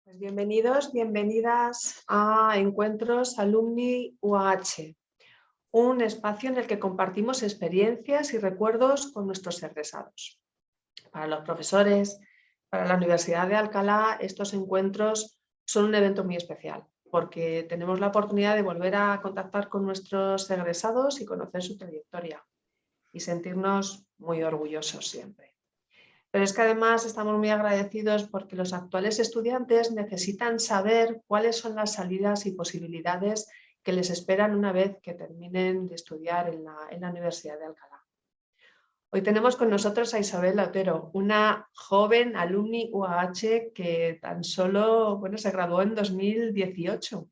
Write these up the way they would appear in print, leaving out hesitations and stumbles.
Pues bienvenidos, bienvenidas a Encuentros Alumni UAH, un espacio en el que compartimos experiencias y recuerdos con nuestros egresados. Para los profesores, para la Universidad de Alcalá, estos encuentros son un evento muy especial porque tenemos la oportunidad de volver a contactar con nuestros egresados y conocer su trayectoria y sentirnos muy orgullosos siempre. Pero es que además estamos muy agradecidos porque los actuales estudiantes necesitan saber cuáles son las salidas y posibilidades que les esperan una vez que terminen de estudiar en la Universidad de Alcalá. Hoy tenemos con nosotros a Isabel Otero, una joven alumni UAH que tan solo se graduó en 2018.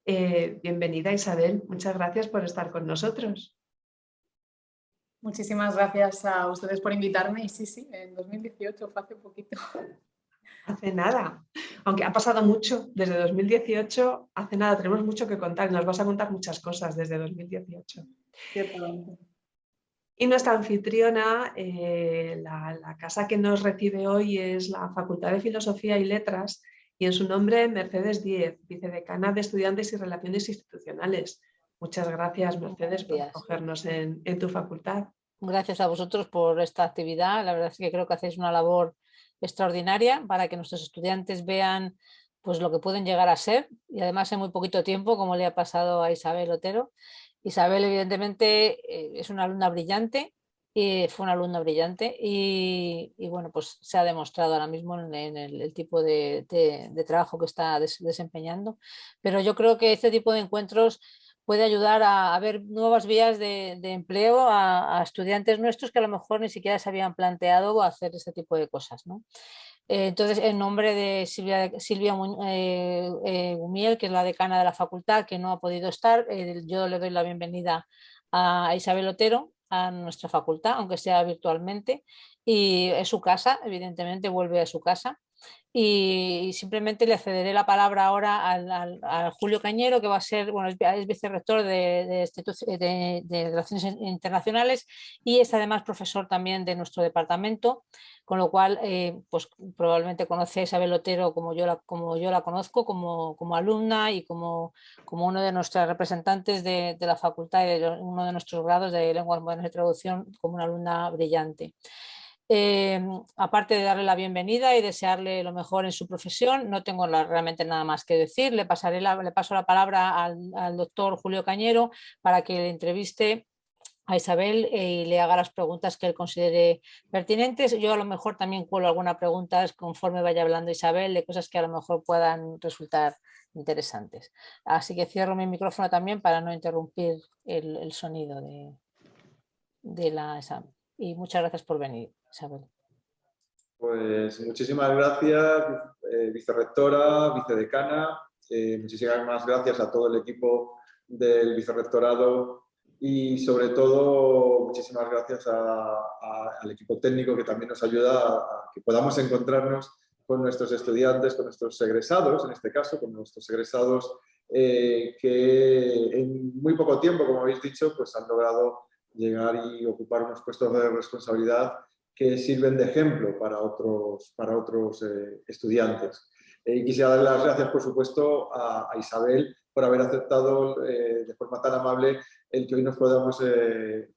Bienvenida, Isabel, muchas gracias por estar con nosotros. Muchísimas gracias a ustedes por invitarme y sí, en 2018 fue hace poquito. Hace nada, aunque ha pasado mucho desde 2018, hace nada, tenemos mucho que contar y nos vas a contar muchas cosas desde 2018. Ciertamente. Y nuestra anfitriona, la casa que nos recibe hoy es la Facultad de Filosofía y Letras y en su nombre Mercedes Díez, vicedecana de Estudiantes y Relaciones Institucionales. Muchas gracias, Mercedes, por acogernos en tu facultad. Gracias a vosotros por esta actividad. La verdad es que creo que hacéis una labor extraordinaria para que nuestros estudiantes vean pues, lo que pueden llegar a ser y además en muy poquito tiempo, como le ha pasado a Isabel Otero. Isabel, evidentemente, es una alumna brillante, fue una alumna brillante y bueno, pues se ha demostrado ahora mismo en el tipo de trabajo que está desempeñando. Pero yo creo que este tipo de encuentros puede ayudar a ver nuevas vías de empleo a estudiantes nuestros que a lo mejor ni siquiera se habían planteado hacer este tipo de cosas, ¿no? Entonces, en nombre de Silvia Gumiel, que es la decana de la facultad, que no ha podido estar, yo le doy la bienvenida a Isabel Otero a nuestra facultad, aunque sea virtualmente, y es su casa, evidentemente vuelve a su casa. Y simplemente le cederé la palabra ahora a Julio Cañero, que va a ser, bueno, es vicerrector de Relaciones Internacionales y es además profesor también de nuestro departamento, con lo cual pues probablemente conoce a Isabel Otero como yo la conozco, como alumna y como uno de nuestros representantes de la facultad y de uno de nuestros grados de Lenguas Modernas y Traducción, como una alumna brillante. Aparte de darle la bienvenida y desearle lo mejor en su profesión, no tengo realmente nada más que decir. Le paso la palabra al doctor Julio Cañero para que le entreviste a Isabel y le haga las preguntas que él considere pertinentes. Yo a lo mejor también cuelo algunas preguntas conforme vaya hablando Isabel de cosas que a lo mejor puedan resultar interesantes. Así que cierro mi micrófono también para no interrumpir el sonido de la examen. Y muchas gracias por venir, Isabel. Pues muchísimas gracias, vicerrectora, vicedecana. Muchísimas gracias a todo el equipo del vicerrectorado y sobre todo muchísimas gracias al equipo técnico que también nos ayuda a que podamos encontrarnos con nuestros estudiantes, con nuestros egresados, en este caso, con nuestros egresados que en muy poco tiempo, como habéis dicho, pues han logrado llegar y ocupar unos puestos de responsabilidad que sirven de ejemplo para otros estudiantes. Y quisiera dar las gracias, por supuesto, a Isabel por haber aceptado de forma tan amable el que hoy nos podamos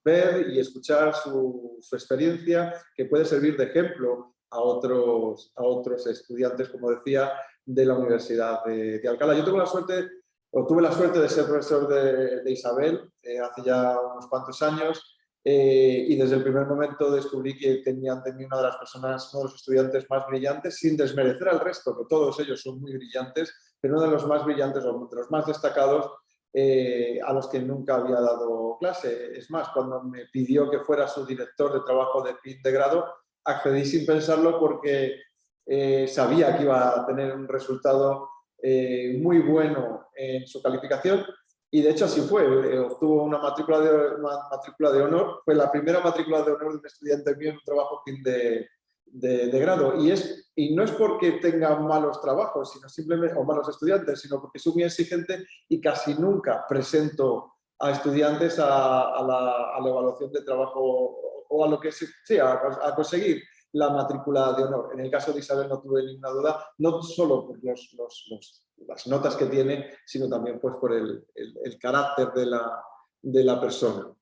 ver y escuchar su experiencia, que puede servir de ejemplo a otros estudiantes, como decía, de la Universidad de Alcalá. Yo tuve la suerte de ser profesor de Isabel hace ya unos cuantos años. Y desde el primer momento descubrí que tenían una de las personas, uno de los estudiantes más brillantes, sin desmerecer al resto, que todos ellos son muy brillantes, pero uno de los más brillantes o de los más destacados a los que nunca había dado clase. Es más, cuando me pidió que fuera su director de trabajo de fin de grado, accedí sin pensarlo porque sabía que iba a tener un resultado muy bueno en su calificación. Y de hecho así fue, obtuvo una matrícula de honor, fue la primera matrícula de honor de un estudiante mío en un trabajo fin de grado. Y no es porque tenga malos trabajos o malos estudiantes, sino porque soy muy exigente y casi nunca presento a estudiantes a la evaluación de trabajo o a lo que a conseguir la matrícula de honor. En el caso de Isabel no tuve ninguna duda, no solo por las notas que tiene, sino también pues, por el carácter de la persona.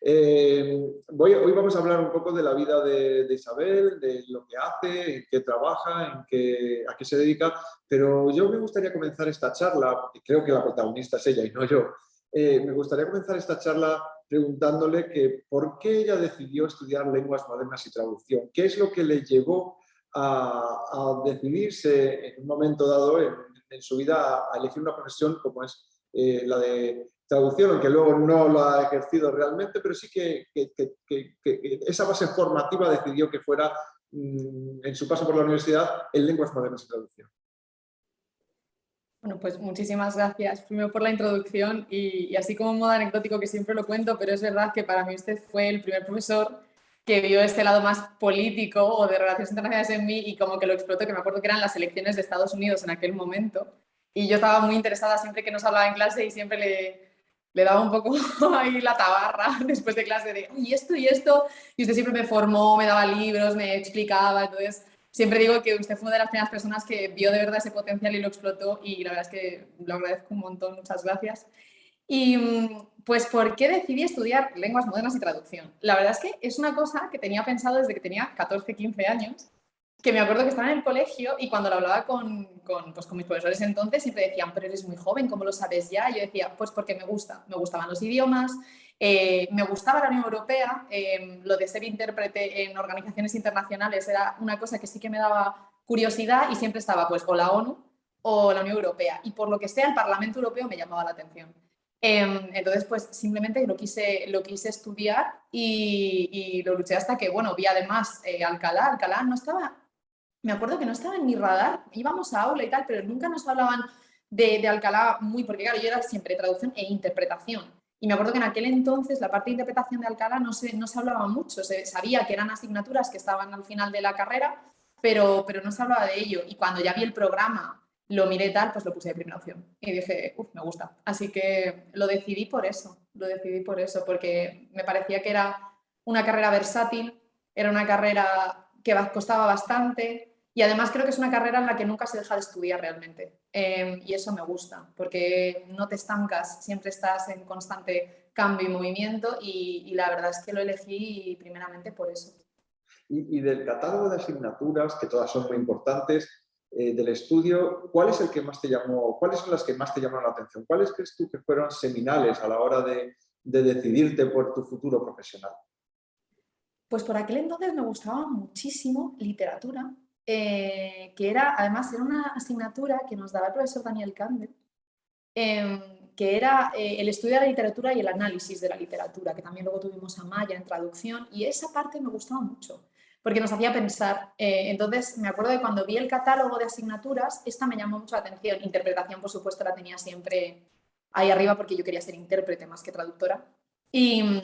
Hoy vamos a hablar un poco de la vida de Isabel, de lo que hace, en qué trabaja, a qué se dedica, pero yo me gustaría comenzar esta charla, porque creo que la protagonista es ella y no yo, me gustaría comenzar esta charla preguntándole que por qué ella decidió estudiar lenguas modernas y traducción, qué es lo que le llevó a decidirse en un momento dado en su vida a elegir una profesión como es la de traducción, aunque luego no lo ha ejercido realmente, pero sí que esa base formativa decidió que fuera, en su paso por la universidad, en lenguas modernas y traducción. Bueno, pues muchísimas gracias primero por la introducción y así como un modo anecdótico que siempre lo cuento, pero es verdad que para mí usted fue el primer profesor que vio este lado más político o de relaciones internacionales en mí y como que lo explotó, que me acuerdo que eran las elecciones de Estados Unidos en aquel momento y yo estaba muy interesada siempre que nos hablaba en clase y siempre le daba un poco ahí la tabarra después de clase de y esto, y usted siempre me formó, me daba libros, me explicaba, entonces siempre digo que usted fue una de las primeras personas que vio de verdad ese potencial y lo explotó y la verdad es que lo agradezco un montón, muchas gracias. Y pues, ¿por qué decidí estudiar lenguas modernas y traducción? La verdad es que es una cosa que tenía pensado desde que tenía 14, 15 años, que me acuerdo que estaba en el colegio y cuando lo hablaba con mis profesores entonces siempre decían, pero eres muy joven, ¿cómo lo sabes ya? Y yo decía, pues porque me gustaban los idiomas, me gustaba la Unión Europea, lo de ser intérprete en organizaciones internacionales era una cosa que sí que me daba curiosidad y siempre estaba pues o la ONU o la Unión Europea y por lo que sea el Parlamento Europeo me llamaba la atención. Entonces, pues simplemente lo quise estudiar y lo luché hasta que, bueno, vi además Alcalá no estaba, me acuerdo que no estaba en mi radar, íbamos a aula y tal, pero nunca nos hablaban de Alcalá muy, porque claro, yo era siempre traducción e interpretación. Y me acuerdo que en aquel entonces la parte de interpretación de Alcalá no se hablaba mucho, se sabía que eran asignaturas que estaban al final de la carrera, pero no se hablaba de ello. Y cuando ya vi el programa, lo miré tal, pues lo puse de primera opción. Y dije, me gusta. Así que lo decidí por eso, porque me parecía que era una carrera versátil, era una carrera que costaba bastante, y además creo que es una carrera en la que nunca se deja de estudiar realmente. Y eso me gusta, porque no te estancas, siempre estás en constante cambio y movimiento y la verdad es que lo elegí primeramente por eso. Y del catálogo de asignaturas, que todas son muy importantes, del estudio, ¿cuál es el que más te llamó, cuáles son las que más te llamaron la atención? ¿Cuáles crees tú que fueron seminales a la hora de decidirte por tu futuro profesional? Pues por aquel entonces me gustaba muchísimo literatura, que además era una asignatura que nos daba el profesor Daniel Candel, que era el estudio de la literatura y el análisis de la literatura, que también luego tuvimos a Maya en traducción, y esa parte me gustaba mucho, porque nos hacía pensar. Entonces me acuerdo de cuando vi el catálogo de asignaturas, esta me llamó mucho la atención. Interpretación, por supuesto, la tenía siempre ahí arriba porque yo quería ser intérprete más que traductora. Y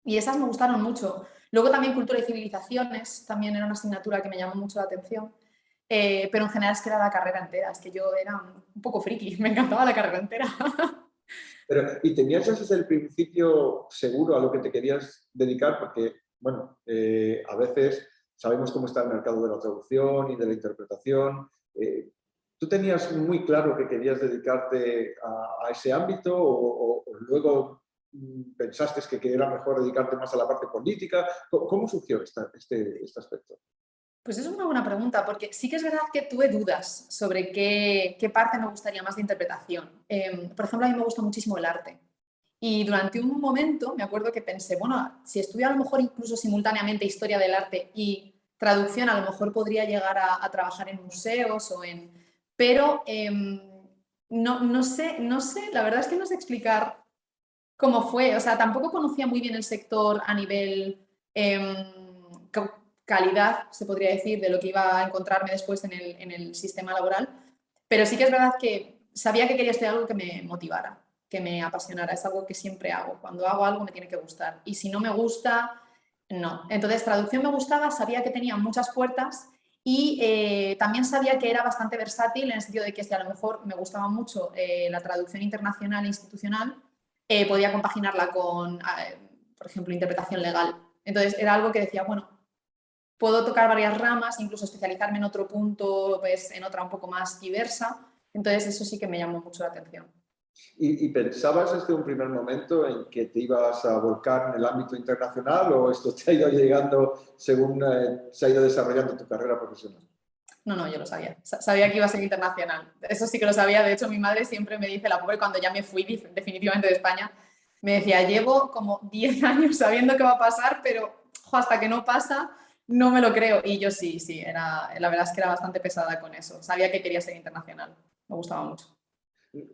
esas me gustaron mucho. Luego también cultura y civilizaciones, también era una asignatura que me llamó mucho la atención. Pero en general es que era la carrera entera, es que yo era un poco friki, me encantaba la carrera entera. ¿Y tenías desde el principio seguro a lo que te querías dedicar? Porque, bueno, a veces sabemos cómo está el mercado de la traducción y de la interpretación. ¿Tú tenías muy claro que querías dedicarte a ese ámbito o luego pensaste que era mejor dedicarte más a la parte política? ¿Cómo surgió este aspecto? Pues es una buena pregunta, porque sí que es verdad que tuve dudas sobre qué parte me gustaría más de interpretación. Por ejemplo, a mí me gusta muchísimo el arte. Y durante un momento me acuerdo que pensé, bueno, si estudio a lo mejor incluso simultáneamente historia del arte y traducción, a lo mejor podría llegar a trabajar en museos o en... Pero no sé, la verdad es que no sé explicar cómo fue. O sea, tampoco conocía muy bien el sector a nivel calidad, se podría decir, de lo que iba a encontrarme después en el sistema laboral. Pero sí que es verdad que sabía que quería estudiar algo que me motivara, que me apasionara. Es algo que siempre hago. Cuando hago algo me tiene que gustar. Y si no me gusta, no. Entonces, traducción me gustaba, sabía que tenía muchas puertas y también sabía que era bastante versátil en el sentido de que si a lo mejor me gustaba mucho la traducción internacional e institucional, podía compaginarla con, por ejemplo, interpretación legal. Entonces, era algo que decía, bueno, puedo tocar varias ramas, incluso especializarme en otro punto, pues en otra un poco más diversa. Entonces eso sí que me llamó mucho la atención. ¿Y pensabas desde un primer momento en que te ibas a volcar en el ámbito internacional o esto te ha ido llegando según se ha ido desarrollando tu carrera profesional? No, yo lo sabía. Sabía que iba a ser internacional. Eso sí que lo sabía. De hecho, mi madre siempre me dice, la pobre, cuando ya me fui definitivamente de España, me decía, llevo como 10 años sabiendo qué va a pasar, pero hasta que no pasa, no me lo creo. Y yo sí, la verdad es que era bastante pesada con eso. Sabía que quería ser internacional. Me gustaba mucho.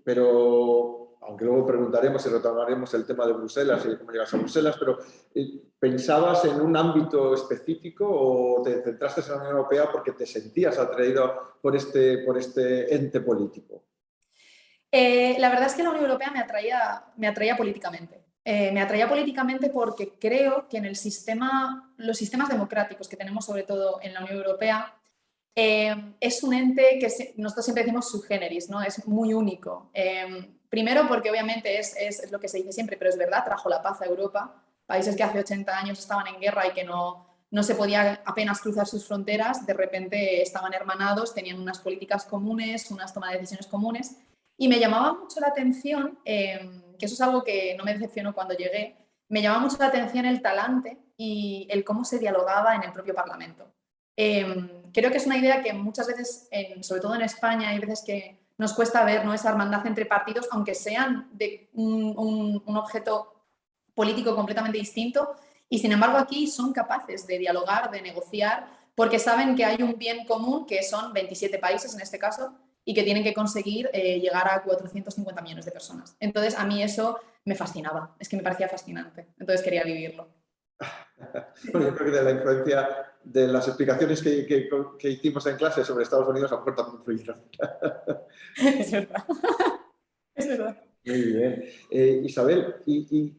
Pero, aunque luego preguntaremos y retomaremos el tema de Bruselas y de cómo llegas a Bruselas, pero ¿pensabas en un ámbito específico o te centraste en la Unión Europea porque te sentías atraído por este ente político? La verdad es que la Unión Europea me atraía políticamente. Me atraía políticamente porque creo que en los sistemas democráticos que tenemos, sobre todo en la Unión Europea, es un ente que nosotros siempre decimos sui generis, ¿no? Es muy único. Primero porque obviamente es lo que se dice siempre, pero es verdad, trajo la paz a Europa. Países que hace 80 años estaban en guerra y que no se podía apenas cruzar sus fronteras, de repente estaban hermanados, tenían unas políticas comunes, unas tomas de decisiones comunes. Y me llamaba mucho la atención, que eso es algo que no me decepcionó cuando llegué, me llamaba mucho la atención el talante y el cómo se dialogaba en el propio Parlamento. Creo que es una idea que muchas veces, sobre todo en España, hay veces que nos cuesta ver, ¿no?, esa hermandad entre partidos, aunque sean de un objeto político completamente distinto, y sin embargo aquí son capaces de dialogar, de negociar, porque saben que hay un bien común, que son 27 países en este caso, y que tienen que conseguir llegar a 450 millones de personas. Entonces, a mí eso me fascinaba, es que me parecía fascinante, entonces quería vivirlo. Bueno, yo creo que de la influencia de las explicaciones que hicimos en clase sobre Estados Unidos, a lo mejor también influyeron. Es verdad. Es verdad. Muy bien. Isabel, y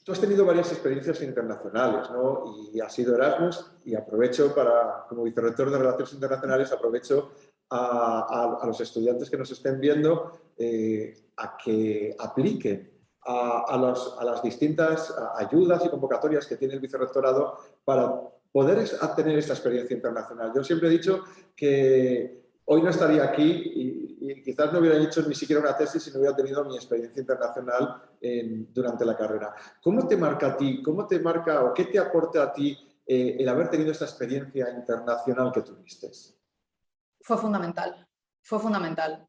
tú has tenido varias experiencias internacionales, ¿no? Y has sido Erasmus, y aprovecho como vicerrector de Relaciones Internacionales, aprovecho a los estudiantes que nos estén viendo a que apliquen a las distintas ayudas y convocatorias que tiene el vicerrectorado para poder tener esta experiencia internacional. Yo siempre he dicho que hoy no estaría aquí y quizás no hubiera hecho ni siquiera una tesis si no hubiera tenido mi experiencia internacional durante la carrera. ¿Cómo te marca a ti, o qué te aporta a ti el haber tenido esta experiencia internacional que tuviste? Fue fundamental. Fue fundamental.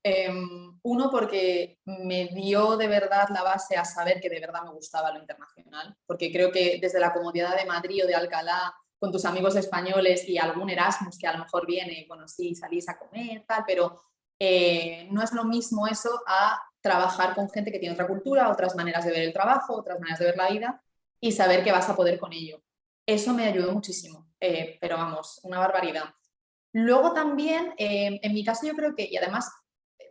Uno, porque me dio de verdad la base a saber que de verdad me gustaba lo internacional, porque creo que desde la comodidad de Madrid o de Alcalá, con tus amigos españoles y algún Erasmus que a lo mejor viene, bueno, sí, salís a comer, tal, pero no es lo mismo eso a trabajar con gente que tiene otra cultura, otras maneras de ver el trabajo, otras maneras de ver la vida y saber que vas a poder con ello. Eso me ayudó muchísimo, pero vamos, una barbaridad. Luego también, en mi caso yo creo que, y además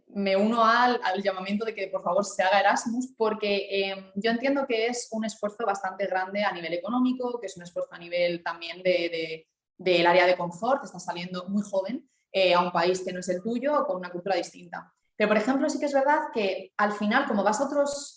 me uno al llamamiento de que por favor se haga Erasmus, porque yo entiendo que es un esfuerzo bastante grande a nivel económico, que es un esfuerzo a nivel también del área de confort, estás saliendo muy joven a un país que no es el tuyo o con una cultura distinta. Pero, por ejemplo, sí que es verdad que al final, como vas a otros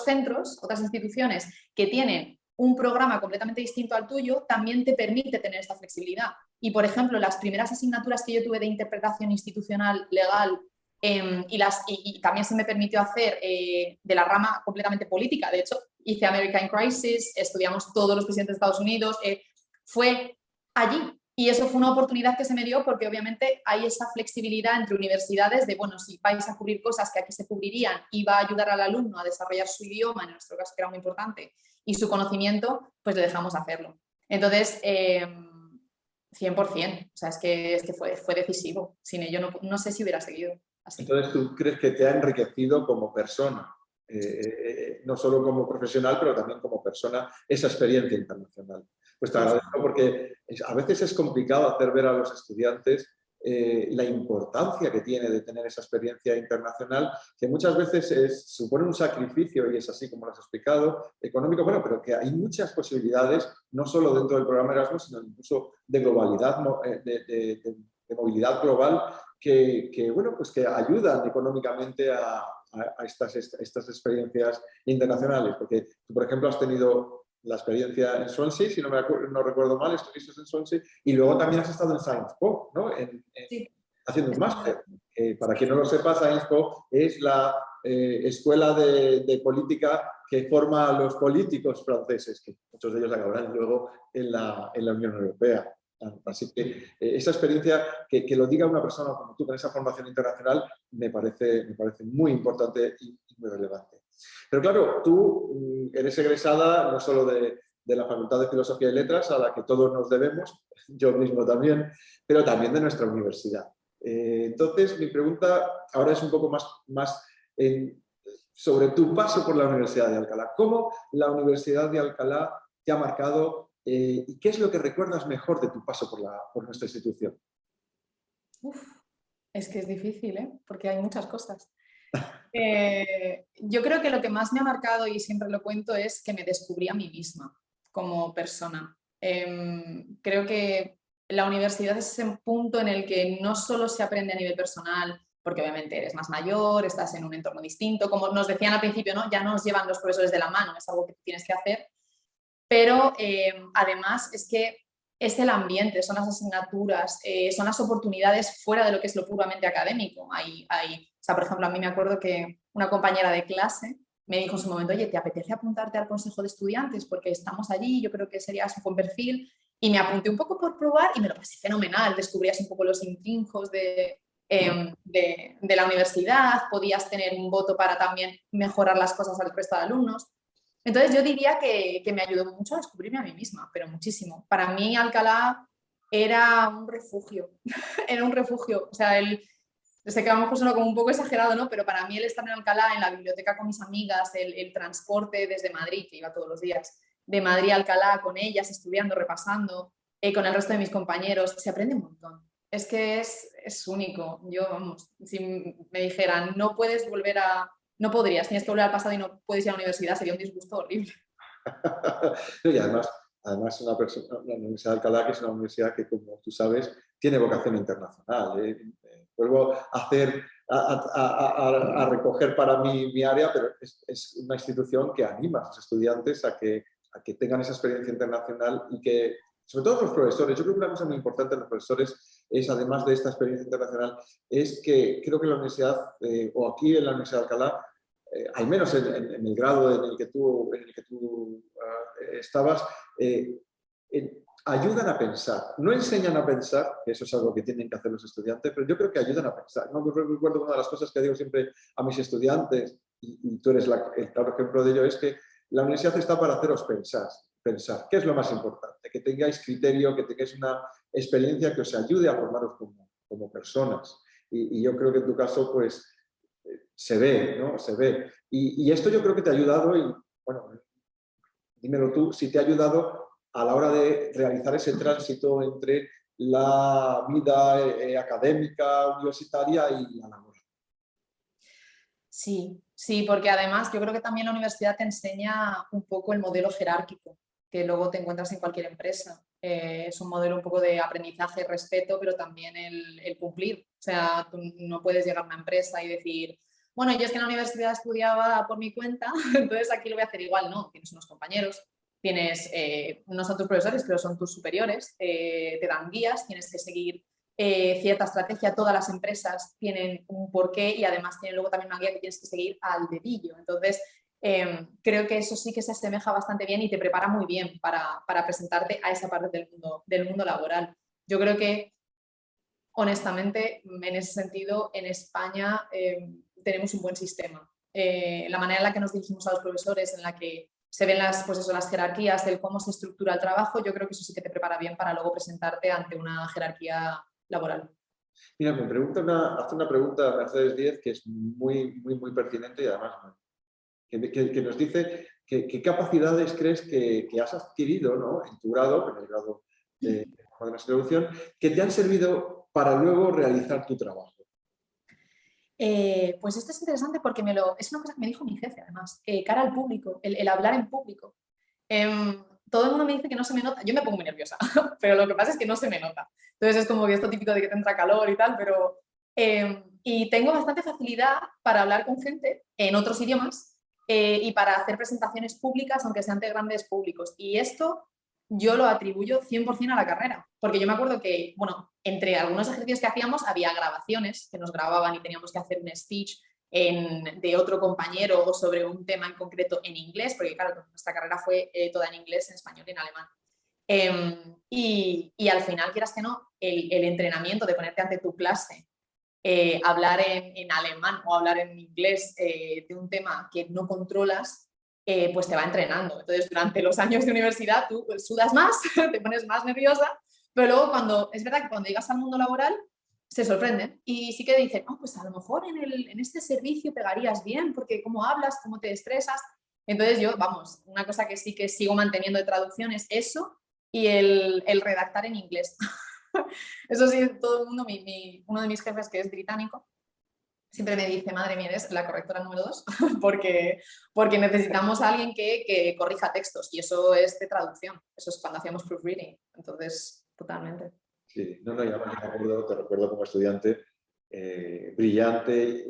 centros, otras instituciones que tienen un programa completamente distinto al tuyo, también te permite tener esta flexibilidad. Y, por ejemplo, las primeras asignaturas que yo tuve de interpretación institucional legal y también se me permitió hacer de la rama completamente política. De hecho, hice American Crisis, estudiamos todos los presidentes de Estados Unidos, fue allí. Y eso fue una oportunidad que se me dio porque obviamente hay esa flexibilidad entre universidades de, bueno, si vais a cubrir cosas que aquí se cubrirían y va a ayudar al alumno a desarrollar su idioma, en nuestro caso que era muy importante, y su conocimiento, pues le dejamos hacerlo. Entonces, 100%, o sea, es que fue decisivo. Sin ello no sé si hubiera seguido así. Entonces, ¿tú crees que te ha enriquecido como persona? No solo como profesional, pero también como persona, esa experiencia internacional. Pues te agradezco porque a veces es complicado hacer ver a los estudiantes la importancia que tiene de tener esa experiencia internacional, que muchas veces supone un sacrificio, y es así como lo has explicado, económico, bueno, pero que hay muchas posibilidades, no solo dentro del programa Erasmus, sino incluso de globalidad, de movilidad global, bueno, pues que ayudan económicamente a estas experiencias internacionales. Porque tú, por ejemplo, has tenido la experiencia en Swansea, si no recuerdo mal, estuviste en Swansea, y luego también has estado en Sciences Po, ¿no? Sí. Haciendo un máster. Para quien no lo sepa, Sciences Po es la escuela de política que forma a los políticos franceses, que muchos de ellos acabarán luego en la Unión Europea. Así que esa experiencia, que lo diga una persona como tú con esa formación internacional, me parece muy importante y muy relevante. Pero claro, tú eres egresada no solo de la Facultad de Filosofía y Letras, a la que todos nos debemos, yo mismo también, pero también de nuestra universidad. Entonces, mi pregunta ahora es un poco más sobre tu paso por la Universidad de Alcalá. ¿Cómo la Universidad de Alcalá te ha marcado y qué es lo que recuerdas mejor de tu paso por nuestra institución? Uf, es que es difícil, ¿eh? Porque hay muchas cosas. Yo creo que lo que más me ha marcado, y siempre lo cuento, es que me descubrí a mí misma como persona. Creo que la universidad es ese punto en el que no solo se aprende a nivel personal, porque obviamente eres más mayor, estás en un entorno distinto, como nos decían al principio, ¿no? Ya nos llevan los profesores de la mano, es algo que tienes que hacer, pero además es que es el ambiente, son las asignaturas, son las oportunidades fuera de lo que es lo puramente académico. O sea, por ejemplo, a mí me acuerdo que una compañera de clase me dijo en su momento, oye, ¿te apetece apuntarte al consejo de estudiantes? Porque estamos allí, yo creo que serías un buen perfil. Y me apunté un poco por probar y me lo pasé fenomenal. Descubrías un poco los intrinjos de la universidad, podías tener un voto para también mejorar las cosas al resto de alumnos. Entonces yo diría que me ayudó mucho a descubrirme a mí misma, pero muchísimo. Para mí Alcalá era un refugio, era un refugio. O sea, sé que a lo mejor suena como un poco exagerado, ¿no? Pero para mí el estar en Alcalá, en la biblioteca con mis amigas, el transporte desde Madrid, que iba todos los días, de Madrid a Alcalá con ellas, estudiando, repasando, con el resto de mis compañeros, se aprende un montón. Es que es único. Yo, vamos, si me dijeran, no puedes volver a... No podrías, tienes que volver al pasado y no puedes ir a la universidad, sería un disgusto horrible. Y además la Universidad de Alcalá, que es una universidad que, como tú sabes, tiene vocación internacional. Vuelvo a recoger para mí mi área, pero es una institución que anima a sus estudiantes a que tengan esa experiencia internacional y que, sobre todo los profesores, yo creo que una cosa muy importante en los profesores es, además de esta experiencia internacional, es que creo que la universidad, o aquí en la Universidad de Alcalá, al menos en el grado en el que tú estabas, ayudan a pensar. No enseñan a pensar, que eso es algo que tienen que hacer los estudiantes, pero yo creo que ayudan a pensar. ¿No? Yo recuerdo una de las cosas que digo siempre a mis estudiantes, y tú eres el claro ejemplo de ello, es que la universidad está para haceros pensar. ¿Qué es lo más importante? Que tengáis criterio, que tengáis una experiencia que os ayude a formaros como personas. Y yo creo que en tu caso, pues, se ve, ¿no? Se ve. Y esto yo creo que te ha ayudado, y bueno, dímelo tú, si te ha ayudado a la hora de realizar ese tránsito entre la vida académica, universitaria y la laboral. Sí, sí, porque además yo creo que también la universidad te enseña un poco el modelo jerárquico que luego te encuentras en cualquier empresa. Es un modelo un poco de aprendizaje, respeto, pero también el cumplir. O sea, tú no puedes llegar a una empresa y decir, bueno, yo es que en la universidad estudiaba por mi cuenta, entonces aquí lo voy a hacer igual. No, tienes unos compañeros, no son tus profesores, pero son tus superiores, te dan guías, tienes que seguir cierta estrategia. Todas las empresas tienen un porqué y además tienen luego también una guía que tienes que seguir al dedillo. Entonces, creo que eso sí que se asemeja bastante bien y te prepara muy bien para presentarte a esa parte del mundo laboral. Yo creo que, honestamente, en ese sentido, en España tenemos un buen sistema. La manera en la que nos dirigimos a los profesores, en la que se ven las jerarquías, el cómo se estructura el trabajo, yo creo que eso sí que te prepara bien para luego presentarte ante una jerarquía laboral. Mira, hace una pregunta Mercedes Díez que es muy pertinente y además que nos dice qué capacidades crees que has adquirido, ¿no? En tu grado, en el grado de nuestra introducción, que te han servido para luego realizar tu trabajo. Pues esto es interesante porque es una cosa que me dijo mi jefe, además, cara al público, el hablar en público. Todo el mundo me dice que no se me nota. Yo me pongo muy nerviosa, pero lo que pasa es que no se me nota. Entonces es como que esto típico de que te entra calor y tal, pero... y tengo bastante facilidad para hablar con gente en otros idiomas, y para hacer presentaciones públicas, aunque sean de grandes públicos. Y esto yo lo atribuyo 100% a la carrera, porque yo me acuerdo que, bueno, entre algunos ejercicios que hacíamos había grabaciones que nos grababan y teníamos que hacer un speech de otro compañero o sobre un tema en concreto en inglés, porque claro, nuestra carrera fue toda en inglés, en español y en alemán. Y al final, quieras que no, el entrenamiento de ponerte ante tu clase, hablar en alemán o hablar en inglés de un tema que no controlas, pues te va entrenando. Entonces, durante los años de universidad tú sudas más, te pones más nerviosa, pero luego es verdad que cuando llegas al mundo laboral se sorprenden y sí que dicen, oh, pues a lo mejor en este servicio pegarías bien porque cómo hablas, cómo te estresas. Entonces yo, vamos, una cosa que sí que sigo manteniendo de traducción es eso y el redactar en inglés. Eso sí, todo el mundo, uno de mis jefes que es británico, siempre me dice, madre mía, eres la correctora número 2, porque necesitamos a alguien que corrija textos y eso es de traducción, eso es cuando hacíamos proofreading, entonces, totalmente. Sí, no, ya te recuerdo como estudiante brillante,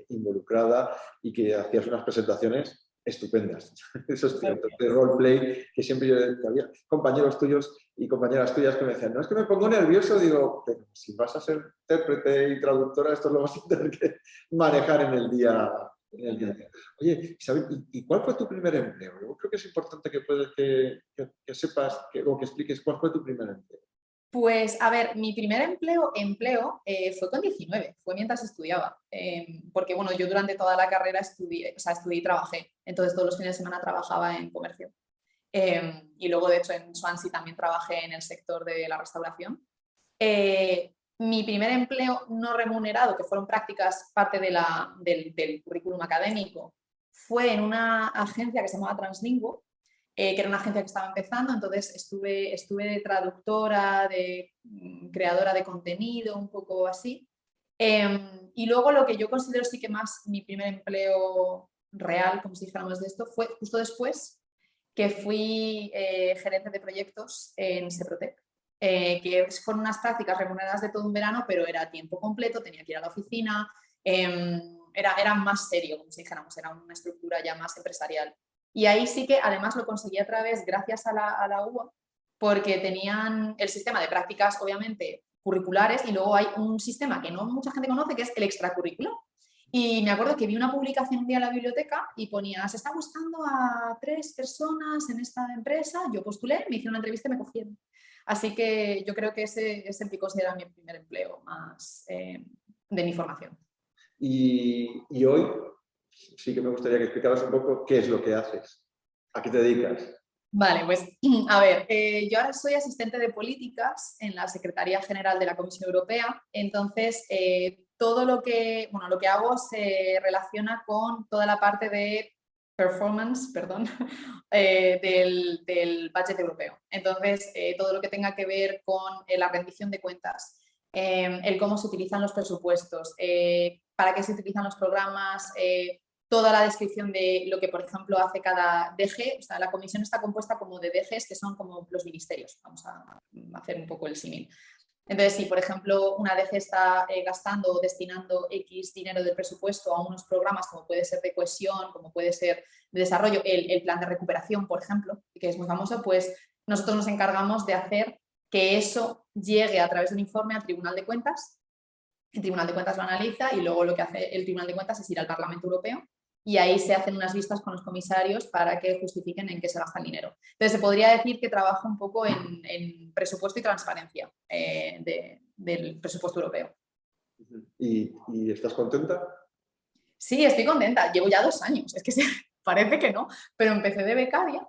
involucrada y que hacías unas presentaciones estupendas. Eso es cierto, de roleplay, que siempre yo había compañeros tuyos y compañeras tuyas que me decían, no, es que me pongo nervioso, digo, pero si vas a ser intérprete y traductora, esto lo vas a tener que manejar en el día. Oye, Isabel, ¿y cuál fue tu primer empleo? Yo creo que es importante que sepas o que expliques cuál fue tu primer empleo. Pues, a ver, mi primer empleo fue con 19, fue mientras estudiaba, porque, bueno, yo durante toda la carrera estudié y trabajé, entonces todos los fines de semana trabajaba en comercio. Y luego, de hecho, en Swansea también trabajé en el sector de la restauración. Mi primer empleo no remunerado, que fueron prácticas parte del currículum académico, fue en una agencia que se llamaba Translinguo, que era una agencia que estaba empezando, entonces estuve de traductora, de creadora de contenido, un poco así. Y luego lo que yo considero sí que más mi primer empleo real, como si dijéramos de esto, fue justo después que fui gerente de proyectos en Seprotec, que fueron unas prácticas remuneradas de todo un verano, pero era a tiempo completo, tenía que ir a la oficina, era más serio, como si dijéramos, era una estructura ya más empresarial. Y ahí sí que además lo conseguí a través, gracias a la UA, porque tenían el sistema de prácticas, obviamente, curriculares, y luego hay un sistema que no mucha gente conoce, que es el extracurricular. Y me acuerdo que vi una publicación un día en la biblioteca y ponía, se está buscando a 3 personas en esta empresa, yo postulé, me hicieron una entrevista y me cogieron. Así que yo creo que ese es el que considero mi primer empleo más de mi formación. Y hoy sí que me gustaría que explicaras un poco qué es lo que haces, a qué te dedicas. Vale, pues a ver, yo ahora soy asistente de políticas en la Secretaría General de la Comisión Europea, entonces todo lo que hago se relaciona con toda la parte de performance, del budget europeo. Entonces, todo lo que tenga que ver con la rendición de cuentas, el cómo se utilizan los presupuestos, para qué se utilizan los programas, toda la descripción de lo que, por ejemplo, hace cada DG. O sea, la comisión está compuesta como de DGs que son como los ministerios. Vamos a hacer un poco el símil. Entonces, si, por ejemplo, una DG está gastando o destinando X dinero del presupuesto a unos programas como puede ser de cohesión, como puede ser de desarrollo, el plan de recuperación, por ejemplo, que es muy famoso, pues nosotros nos encargamos de hacer que eso llegue a través de un informe al Tribunal de Cuentas. El Tribunal de Cuentas lo analiza y luego lo que hace el Tribunal de Cuentas es ir al Parlamento Europeo y ahí se hacen unas vistas con los comisarios para que justifiquen en qué se gasta el dinero. Entonces, se podría decir que trabajo un poco en presupuesto y transparencia del presupuesto europeo. ¿Y estás contenta? Sí, estoy contenta. Llevo ya 2 años. Es que parece que no, pero empecé de becaria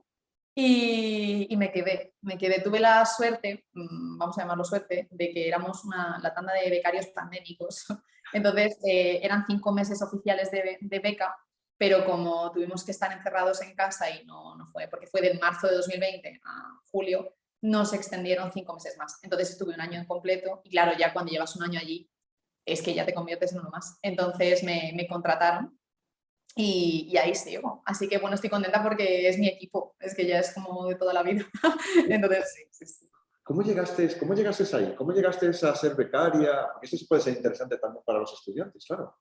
y me quedé. Tuve la suerte, vamos a llamarlo suerte, de que éramos la tanda de becarios pandémicos. Entonces, eran 5 meses oficiales de beca, pero como tuvimos que estar encerrados en casa y no fue, porque fue de marzo de 2020 a julio, nos extendieron 5 meses más. Entonces, estuve un año en completo y claro, ya cuando llevas un año allí, es que ya te conviertes en uno más. Entonces, me contrataron. Y ahí sigo. Así que bueno, estoy contenta porque es mi equipo, es que ya es como de toda la vida. Entonces, sí. ¿Cómo llegaste ahí? ¿Cómo llegaste a ser becaria? Porque eso sí puede ser interesante también para los estudiantes, claro.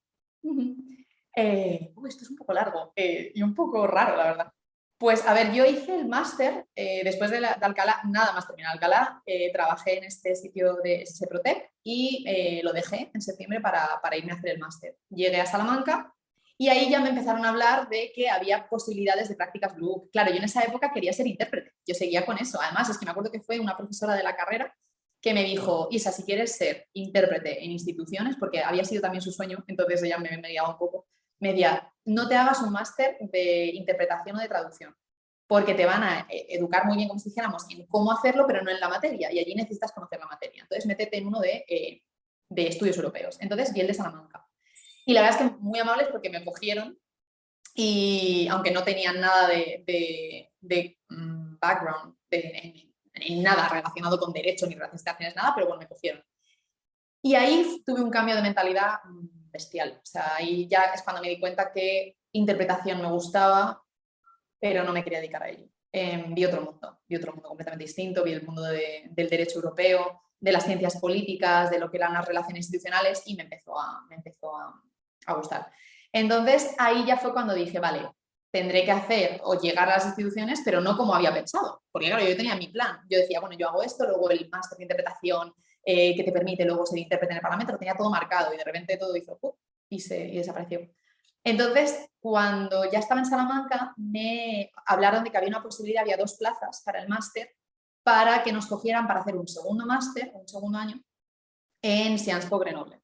Esto es un poco largo y un poco raro, la verdad. Pues, a ver, yo hice el máster después de Alcalá, nada más terminar Alcalá, trabajé en este sitio de SS Protec y lo dejé en septiembre para irme a hacer el máster. Llegué a Salamanca y ahí ya me empezaron a hablar de que había posibilidades de prácticas Blue Book. Claro, yo en esa época quería ser intérprete, yo seguía con eso. Además, es que me acuerdo que fue una profesora de la carrera que me dijo, Isa, si quieres ser intérprete en instituciones, porque había sido también su sueño, entonces ella me guiaba un poco, me decía, no te hagas un máster de interpretación o de traducción, porque te van a educar muy bien, como si dijéramos, en cómo hacerlo, pero no en la materia, y allí necesitas conocer la materia. Entonces, métete en uno de estudios europeos. Entonces, vi el de Salamanca. Y la verdad es que muy amables porque me cogieron y aunque no tenían nada de background, en nada relacionado con derecho ni relaciones, nada, pero bueno, me cogieron. Y ahí tuve un cambio de mentalidad bestial. O sea, ahí ya es cuando me di cuenta que interpretación me gustaba, pero no me quería dedicar a ello. Vi otro mundo completamente distinto, vi el mundo del derecho europeo, de las ciencias políticas, de lo que eran las relaciones institucionales y me empezó a gustar. Entonces, ahí ya fue cuando dije, vale, tendré que hacer o llegar a las instituciones, pero no como había pensado. Porque claro, yo tenía mi plan. Yo decía, bueno, yo hago esto, luego el máster de interpretación que te permite luego ser intérprete en el Parlamento, lo tenía todo marcado y de repente todo hizo y desapareció. Entonces, cuando ya estaba en Salamanca, me hablaron de que había una posibilidad, había 2 plazas para el máster, para que nos cogieran para hacer un segundo máster, un segundo año, en Sciences Po Grenoble,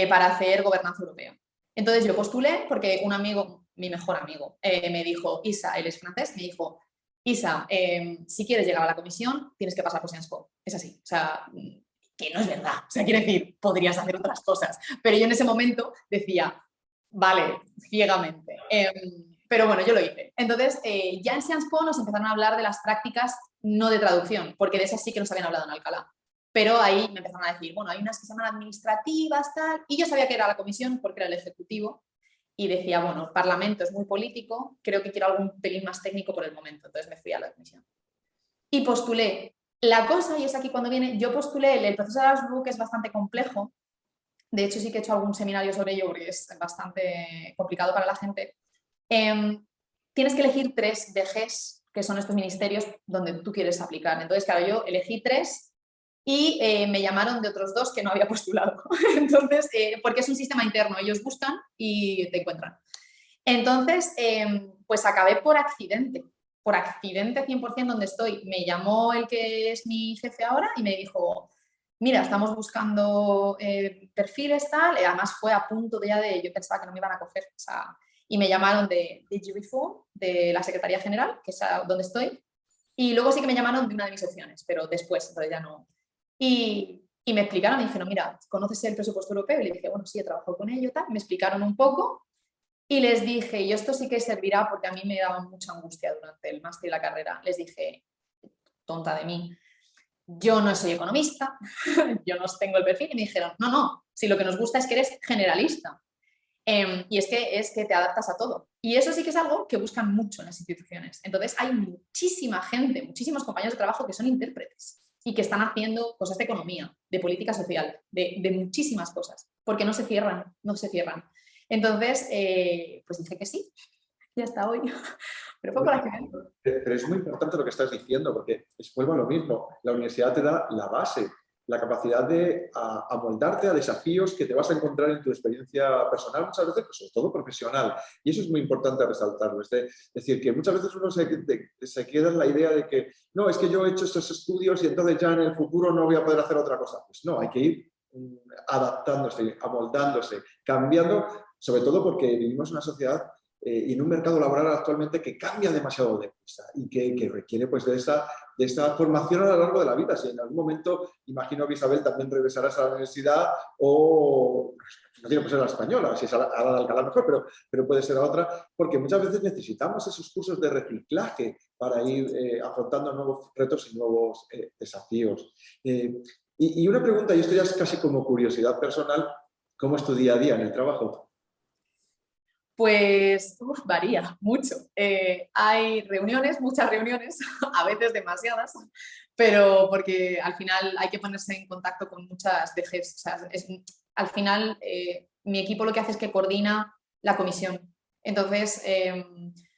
para hacer gobernanza europea. Entonces yo postulé porque un amigo, mi mejor amigo, me dijo, Isa, él es francés, me dijo, Isa, si quieres llegar a la comisión, tienes que pasar por Sciences Po. Es así, o sea, que no es verdad. O sea, quiere decir, podrías hacer otras cosas. Pero yo en ese momento decía, vale, ciegamente. Pero bueno, yo lo hice. Entonces, ya en Sciences Po nos empezaron a hablar de las prácticas no de traducción, porque de esas sí que nos habían hablado en Alcalá. Pero ahí me empezaron a decir, bueno, hay unas que se llaman administrativas, tal, y yo sabía que era la comisión porque era el ejecutivo, y decía, bueno, Parlamento es muy político, creo que quiero algún pelín más técnico por el momento, entonces me fui a la comisión. Y postulé. La cosa, y es aquí cuando viene, yo postulé, el proceso de Erasmus es bastante complejo, de hecho sí que he hecho algún seminario sobre ello porque es bastante complicado para la gente. Tienes que elegir 3 DGs, que son estos ministerios donde tú quieres aplicar. Entonces, claro, yo elegí 3 y me llamaron de otros 2 que no había postulado. Entonces, porque es un sistema interno, ellos buscan y te encuentran. Entonces, pues acabé por accidente 100% donde estoy. Me llamó el que es mi jefe ahora y me dijo, mira, estamos buscando perfiles, tal, además fue a punto yo pensaba que no me iban a coger, o sea, y me llamaron de DigiReform, de la Secretaría General, que es donde estoy, y luego sí que me llamaron de una de mis opciones, pero después, entonces ya no. Y me explicaron, me dijeron, mira, ¿conoces el presupuesto europeo? Y le dije, bueno, sí, he trabajado con ello, tal, me explicaron un poco y les dije, y esto sí que servirá porque a mí me daba mucha angustia durante el máster y la carrera, les dije, tonta de mí, yo no soy economista, yo no tengo el perfil, y me dijeron, no, si lo que nos gusta es que eres generalista. Y es que te adaptas a todo. Y eso sí que es algo que buscan mucho en las instituciones. Entonces hay muchísima gente, muchísimos compañeros de trabajo que son intérpretes y que están haciendo cosas de economía, de política social, de muchísimas cosas, porque no se cierran. Entonces, pues dije que sí, ya está hoy. Pero fue por accidente. Pero es muy importante lo que estás diciendo, porque vuelvo a lo mismo. La universidad te da la base, la capacidad de amoldarte a desafíos que te vas a encontrar en tu experiencia personal, muchas veces, pues, sobre todo profesional. Y eso es muy importante resaltarlo. Es decir, que muchas veces uno se queda en la idea de que no, es que yo he hecho estos estudios y entonces ya en el futuro no voy a poder hacer otra cosa. Pues no, hay que ir adaptándose, amoldándose, cambiando, sobre todo porque vivimos en una sociedad y en un mercado laboral actualmente que cambia demasiado deprisa y que requiere pues, de esta formación a lo largo de la vida. Si en algún momento, imagino que Isabel también regresarás a la universidad o no tiene que ser a la española, si es a la de Alcalá mejor, pero puede ser a otra, porque muchas veces necesitamos esos cursos de reciclaje para ir afrontando nuevos retos y nuevos desafíos. Y una pregunta, y esto ya es casi como curiosidad personal, ¿cómo es tu día a día en el trabajo? Pues varía mucho. Hay reuniones, muchas reuniones, a veces demasiadas, pero porque al final hay que ponerse en contacto con muchas DGs. O sea, al final mi equipo lo que hace es que coordina la comisión. Entonces,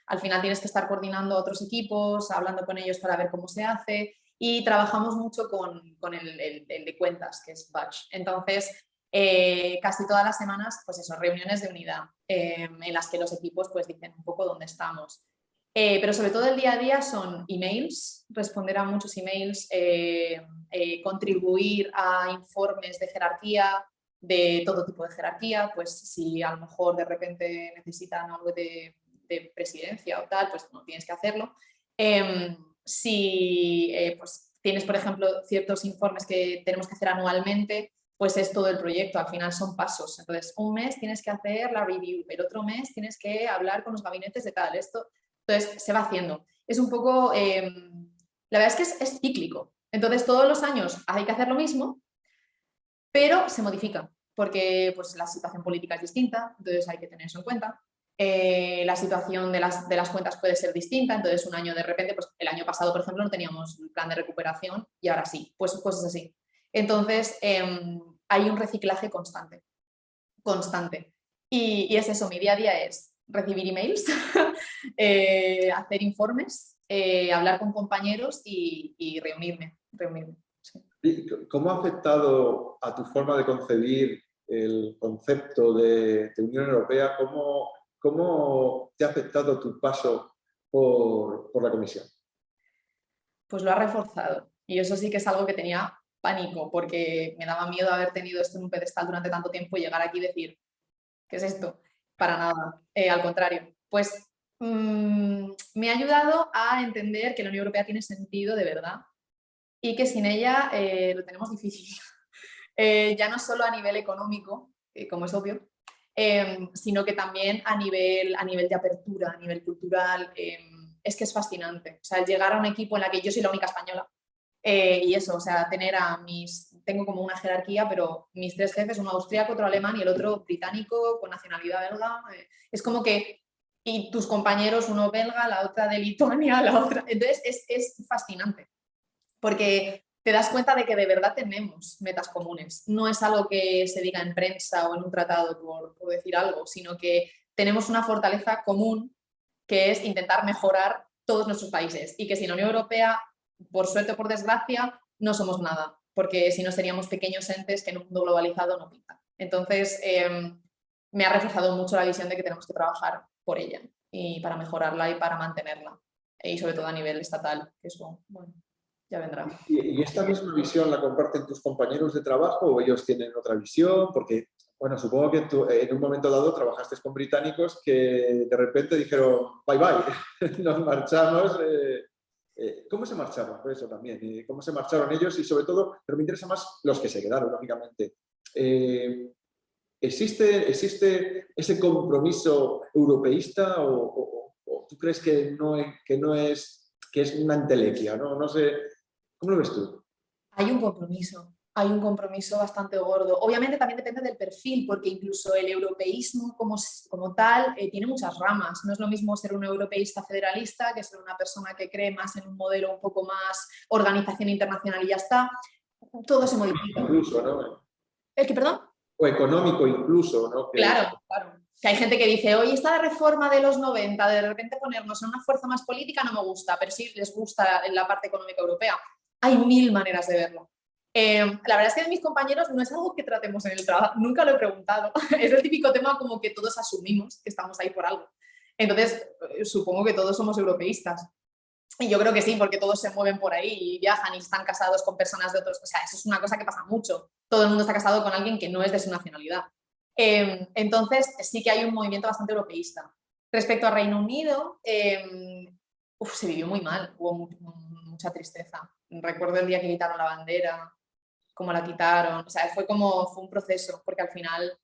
al final tienes que estar coordinando a otros equipos, hablando con ellos para ver cómo se hace, y trabajamos mucho con el de cuentas, que es Batch. Entonces, casi todas las semanas, pues eso, reuniones de unidad, en las que los equipos pues dicen un poco dónde estamos. Pero sobre todo el día a día son emails, responder a muchos emails, contribuir a informes de jerarquía, de todo tipo de jerarquía, pues si a lo mejor de repente necesitan algo de presidencia o tal, pues no tienes que hacerlo. Si pues tienes, por ejemplo, ciertos informes que tenemos que hacer anualmente, pues es todo el proyecto, al final son pasos. Entonces, un mes tienes que hacer la review, el otro mes tienes que hablar con los gabinetes de tal, esto. Entonces, se va haciendo. Es un poco, la verdad es que es cíclico. Entonces, todos los años hay que hacer lo mismo, pero se modifica, porque pues, la situación política es distinta, entonces hay que tener eso en cuenta. La situación de las cuentas puede ser distinta, entonces un año de repente, pues el año pasado, por ejemplo, no teníamos un plan de recuperación y ahora sí, pues es así. Entonces, hay un reciclaje constante. Y es eso, mi día a día es recibir emails, hacer informes, hablar con compañeros y reunirme. Sí. ¿Cómo ha afectado a tu forma de concebir el concepto de Unión Europea? ¿Cómo te ha afectado tu paso por la Comisión? Pues lo ha reforzado. Y eso sí que es algo que tenía pánico, porque me daba miedo haber tenido esto en un pedestal durante tanto tiempo y llegar aquí y decir, ¿qué es esto? Para nada, al contrario. Pues me ha ayudado a entender que la Unión Europea tiene sentido de verdad y que sin ella lo tenemos difícil. Ya no solo a nivel económico, como es obvio, sino que también a nivel de apertura, a nivel cultural. Es que es fascinante. O sea, el llegar a un equipo en la que yo soy la única española y eso, o sea, tengo como una jerarquía, pero mis tres jefes, uno austríaco, otro alemán y el otro británico con nacionalidad belga. Es como que, y tus compañeros, uno belga, la otra de Lituania, la otra. Entonces es fascinante, porque te das cuenta de que de verdad tenemos metas comunes. No es algo que se diga en prensa o en un tratado por decir algo, sino que tenemos una fortaleza común que es intentar mejorar todos nuestros países y que sin la Unión Europea, por suerte o por desgracia, no somos nada, porque si no seríamos pequeños entes que en un mundo globalizado no pintan. Entonces, me ha reforzado mucho la visión de que tenemos que trabajar por ella y para mejorarla y para mantenerla, y sobre todo a nivel estatal, que eso, bueno, ya vendrá. ¿Y esta misma visión la comparten tus compañeros de trabajo o ellos tienen otra visión? Porque, bueno, supongo que tú en un momento dado trabajaste con británicos que de repente dijeron bye bye, nos marchamos. ¿Cómo se marcharon? Por eso también. ¿Cómo se marcharon ellos? Y sobre todo, pero me interesa más los que se quedaron, lógicamente. ¿Existe ese compromiso europeísta o tú crees que es una entelequia? No sé. ¿Cómo lo ves tú? Hay un compromiso bastante gordo. Obviamente también depende del perfil, porque incluso el europeísmo como tal tiene muchas ramas. No es lo mismo ser un europeísta federalista que ser una persona que cree más en un modelo un poco más organización internacional y ya está. Todo se modifica. Incluso, ¿no? ¿El qué, perdón? O económico incluso, ¿no? Claro. Que hay gente que dice, oye, esta reforma de los 90, de repente ponernos en una fuerza más política no me gusta, pero sí les gusta en la parte económica europea. Hay mil maneras de verlo. La verdad es que de mis compañeros no es algo que tratemos en el trabajo, nunca lo he preguntado. Es el típico tema como que todos asumimos que estamos ahí por algo. Entonces, supongo que todos somos europeístas. Y yo creo que sí, porque todos se mueven por ahí y viajan y están casados con personas de otros. O sea, eso es una cosa que pasa mucho. Todo el mundo está casado con alguien que no es de su nacionalidad. Entonces, sí que hay un movimiento bastante europeísta. Respecto a Reino Unido, se vivió muy mal, hubo mucha tristeza. Recuerdo el día que quitaron la bandera, cómo la quitaron. O sea, fue un proceso, porque al final,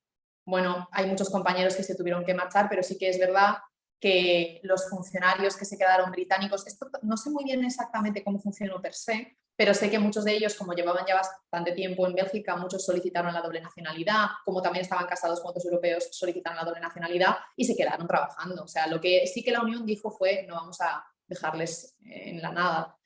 bueno, hay muchos compañeros que se tuvieron que marchar, pero sí que es verdad que los funcionarios que se quedaron británicos, esto no sé muy bien exactamente cómo funcionó per se, pero sé que muchos de ellos, como llevaban ya bastante tiempo en Bélgica, muchos solicitaron la doble nacionalidad, como también estaban casados con otros europeos, solicitaron la doble nacionalidad y se quedaron trabajando. O sea, lo que sí que la Unión dijo fue, no vamos a dejarles en la nada.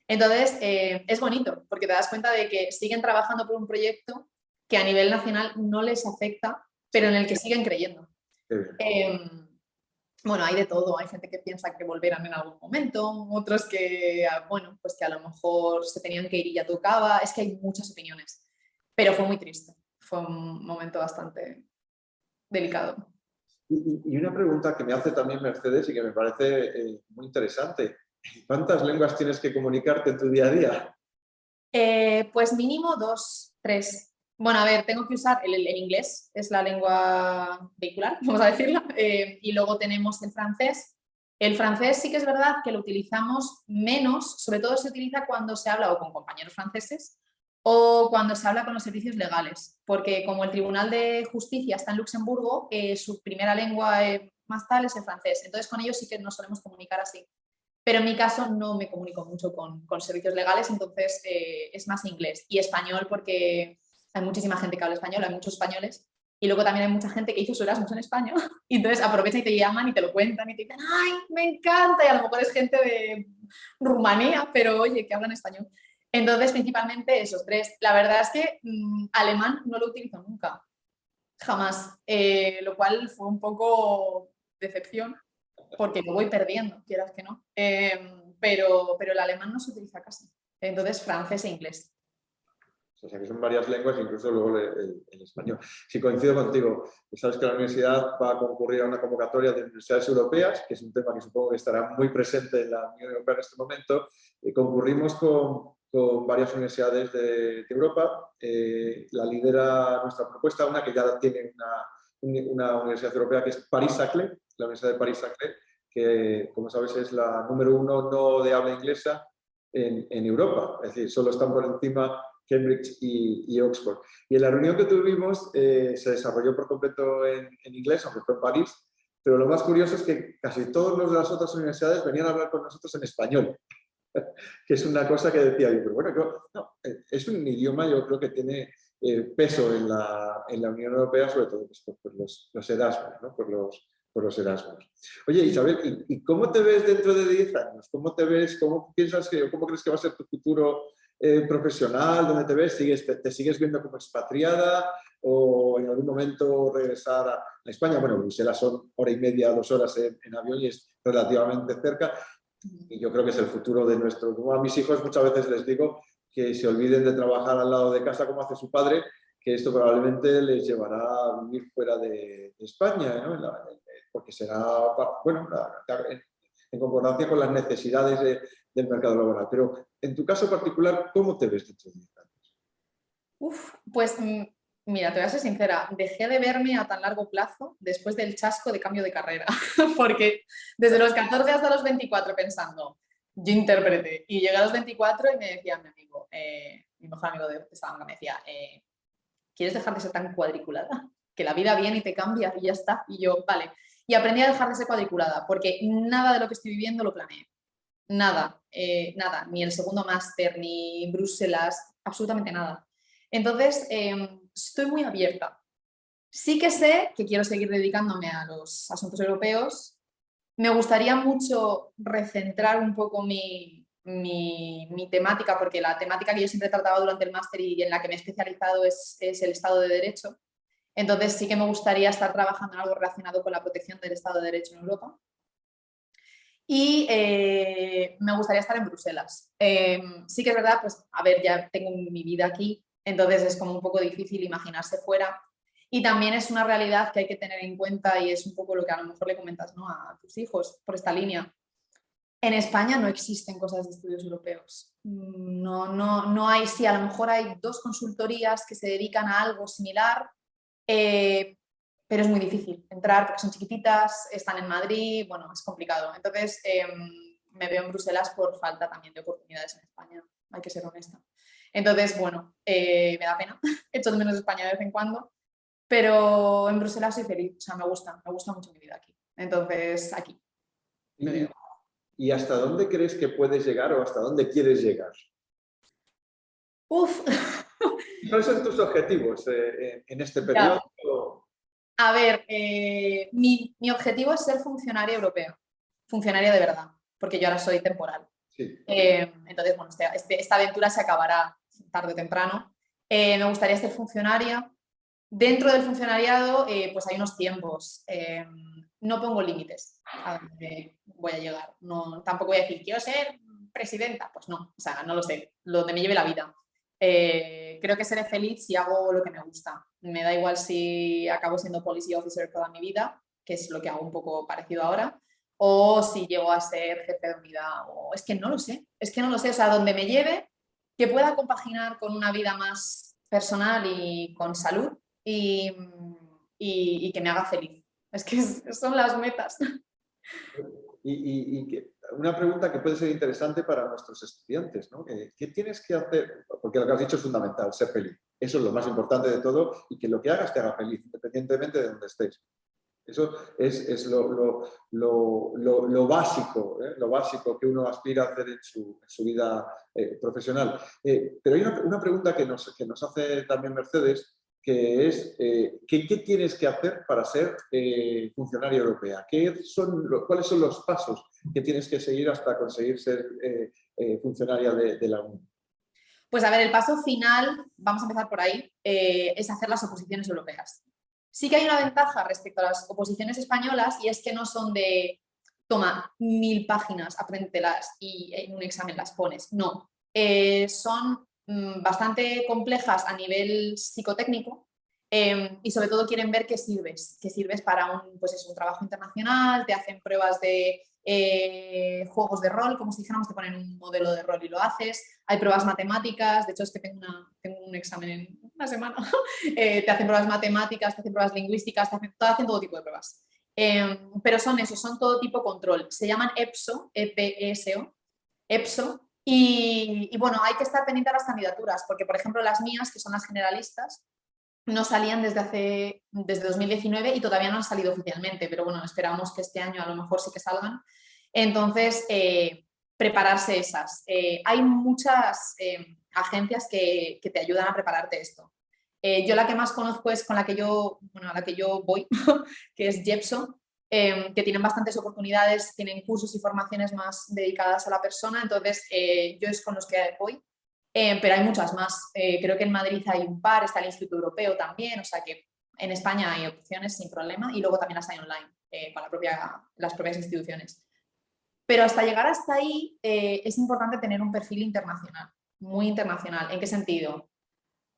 Entonces, es bonito, porque te das cuenta de que siguen trabajando por un proyecto que a nivel nacional no les afecta, pero en el que siguen creyendo. Qué bien. Bueno, hay de todo. Hay gente que piensa que volverán en algún momento, otros que, bueno, pues que a lo mejor se tenían que ir y ya tocaba. Es que hay muchas opiniones, pero fue muy triste. Fue un momento bastante delicado. Y una pregunta que me hace también Mercedes y que me parece muy interesante. ¿Cuántas lenguas tienes que comunicarte en tu día a día? Pues mínimo 2, 3. Bueno, a ver, tengo que usar el inglés, es la lengua vehicular, vamos a decirla, y luego tenemos el francés. El francés sí que es verdad que lo utilizamos menos, sobre todo se utiliza cuando se habla o con compañeros franceses o cuando se habla con los servicios legales, porque como el Tribunal de Justicia está en Luxemburgo, su primera lengua más tal es el francés, entonces con ellos sí que nos solemos comunicar así. Pero en mi caso no me comunico mucho con servicios legales, entonces es más inglés y español porque hay muchísima gente que habla español, hay muchos españoles y luego también hay mucha gente que hizo su Erasmus en España y entonces aprovechan y te llaman y te lo cuentan y te dicen ¡ay, me encanta! Y a lo mejor es gente de Rumanía, pero oye, que hablan español. Entonces, principalmente esos 3. La verdad es que alemán no lo utilizo nunca, jamás, lo cual fue un poco decepción porque lo voy perdiendo, quieras que no. Pero el alemán no se utiliza casi. Entonces, francés e inglés. O sea, que son varias lenguas, incluso luego el español. Si coincido contigo, sabes que la universidad va a concurrir a una convocatoria de universidades europeas, que es un tema que supongo que estará muy presente en la Unión Europea en este momento. Concurrimos con varias universidades de Europa. La lidera nuestra propuesta, una que ya tiene una universidad europea, que es Paris-Saclay, la Universidad de Paris-Saclay, que, como sabes, es la número 1 no de habla inglesa en Europa. Es decir, solo están por encima Cambridge y Oxford. Y en la reunión que tuvimos se desarrolló por completo en inglés, aunque fue en París, pero lo más curioso es que casi todos los de las otras universidades venían a hablar con nosotros en español, que es una cosa que decía yo, pero bueno, es un idioma, yo creo que tiene peso en la Unión Europea, sobre todo pues, por los Erasmus, ¿no? por los Erasmus. Oye, Isabel, ¿y cómo te ves dentro de 10 años? ¿Cómo te ves? ¿Cómo piensas cómo crees que va a ser tu futuro profesional? ¿Dónde te ves? ¿Te sigues viendo como expatriada o en algún momento regresar a España? Bueno, Bruselas son 1:30, 2 horas en avión y es relativamente cerca. Y yo creo que es el futuro de nuestro... Como a mis hijos muchas veces les digo que se olviden de trabajar al lado de casa como hace su padre, que esto probablemente les llevará a vivir fuera de España, ¿no? Porque será, bueno, en concordancia con las necesidades del mercado laboral. Pero en tu caso particular, ¿cómo te ves dentro de 10 años? Pues mira, te voy a ser sincera, dejé de verme a tan largo plazo después del chasco de cambio de carrera, porque desde los 14 hasta los 24 pensando, yo intérprete, y llegué a los 24 y me decía mi amigo, mi mejor amigo de Salamanca, me decía, ¿quieres dejar de ser tan cuadriculada? Que la vida viene y te cambia y ya está. Y yo, vale. Y aprendí a dejar de ser cuadriculada, porque nada de lo que estoy viviendo lo planeé. Nada, nada, ni el segundo máster, ni Bruselas, absolutamente nada. Entonces, estoy muy abierta. Sí que sé que quiero seguir dedicándome a los asuntos europeos. Me gustaría mucho recentrar un poco mi temática, porque la temática que yo siempre he tratado durante el máster y en la que me he especializado es el Estado de Derecho. Entonces sí que me gustaría estar trabajando en algo relacionado con la protección del Estado de Derecho en Europa. Y me gustaría estar en Bruselas. Sí que es verdad, pues a ver, ya tengo mi vida aquí, entonces es como un poco difícil imaginarse fuera. Y también es una realidad que hay que tener en cuenta y es un poco lo que a lo mejor le comentas, ¿no?, a tus hijos por esta línea. En España no existen cosas de estudios europeos. No hay, sí, a lo mejor hay 2 consultorías que se dedican a algo similar, pero es muy difícil entrar porque son chiquititas, están en Madrid, bueno, es complicado. Entonces, me veo en Bruselas por falta también de oportunidades en España, hay que ser honesta. Entonces, bueno, me da pena, echo de menos España de vez en cuando, pero en Bruselas soy feliz, o sea, me gusta mucho mi vida aquí. Entonces, aquí. ¿Y hasta dónde crees que puedes llegar o hasta dónde quieres llegar? Uf. ¿Cuáles son tus objetivos en este periodo? A ver, mi objetivo es ser funcionaria europea, funcionaria de verdad, porque yo ahora soy temporal. Sí. Entonces, bueno, esta aventura se acabará tarde o temprano. Me gustaría ser funcionaria. Dentro del funcionariado, pues hay unos tiempos. No pongo límites a dónde voy a llegar. No, tampoco voy a decir, quiero ser presidenta. Pues no, o sea, no lo sé, donde me lleve la vida. Creo que seré feliz si hago lo que me gusta. Me da igual si acabo siendo policy officer toda mi vida, que es lo que hago un poco parecido ahora, o si llego a ser jefe de unidad. Es que no lo sé, o sea, donde me lleve, que pueda compaginar con una vida más personal y con salud y que me haga feliz. Es que son las metas. Una pregunta que puede ser interesante para nuestros estudiantes, ¿no? ¿Qué tienes que hacer? Porque lo que has dicho es fundamental, ser feliz. Eso es lo más importante de todo y que lo que hagas te haga feliz, independientemente de donde estés. Eso es lo básico, lo básico que uno aspira a hacer en su vida profesional. Pero hay una pregunta que nos hace también Mercedes, que es ¿qué tienes que hacer para ser funcionaria europea? ¿Cuáles son los pasos que tienes que seguir hasta conseguir ser funcionaria de la Unión? Pues a ver, el paso final, vamos a empezar por ahí, es hacer las oposiciones europeas. Sí que hay una ventaja respecto a las oposiciones españolas y es que no son de, toma, 1000 páginas, apréndetelas y en un examen las pones. No, son bastante complejas a nivel psicotécnico y sobre todo quieren ver qué sirves para un trabajo internacional, te hacen pruebas de juegos de rol, como si dijéramos, te ponen un modelo de rol y lo haces, hay pruebas matemáticas, de hecho es que tengo un examen en una semana, te hacen pruebas matemáticas, te hacen pruebas lingüísticas, te hacen todo tipo de pruebas. Pero son todo tipo control, se llaman EPSO, E-P-E-S-O, EPSO, y bueno, hay que estar pendiente de las candidaturas, porque por ejemplo las mías, que son las generalistas, no salían desde 2019 y todavía no han salido oficialmente, pero bueno, esperamos que este año a lo mejor sí que salgan. Entonces, prepararse esas. Hay muchas agencias que te ayudan a prepararte esto. Yo la que más conozco es a la que yo voy, que es Jepso, que tienen bastantes oportunidades, tienen cursos y formaciones más dedicadas a la persona, entonces yo es con los que voy. Pero hay muchas más. Creo que en Madrid hay un par, está el Instituto Europeo también, o sea que en España hay opciones sin problema y luego también las hay online con las propias instituciones. Pero hasta llegar hasta ahí es importante tener un perfil internacional, muy internacional. ¿En qué sentido?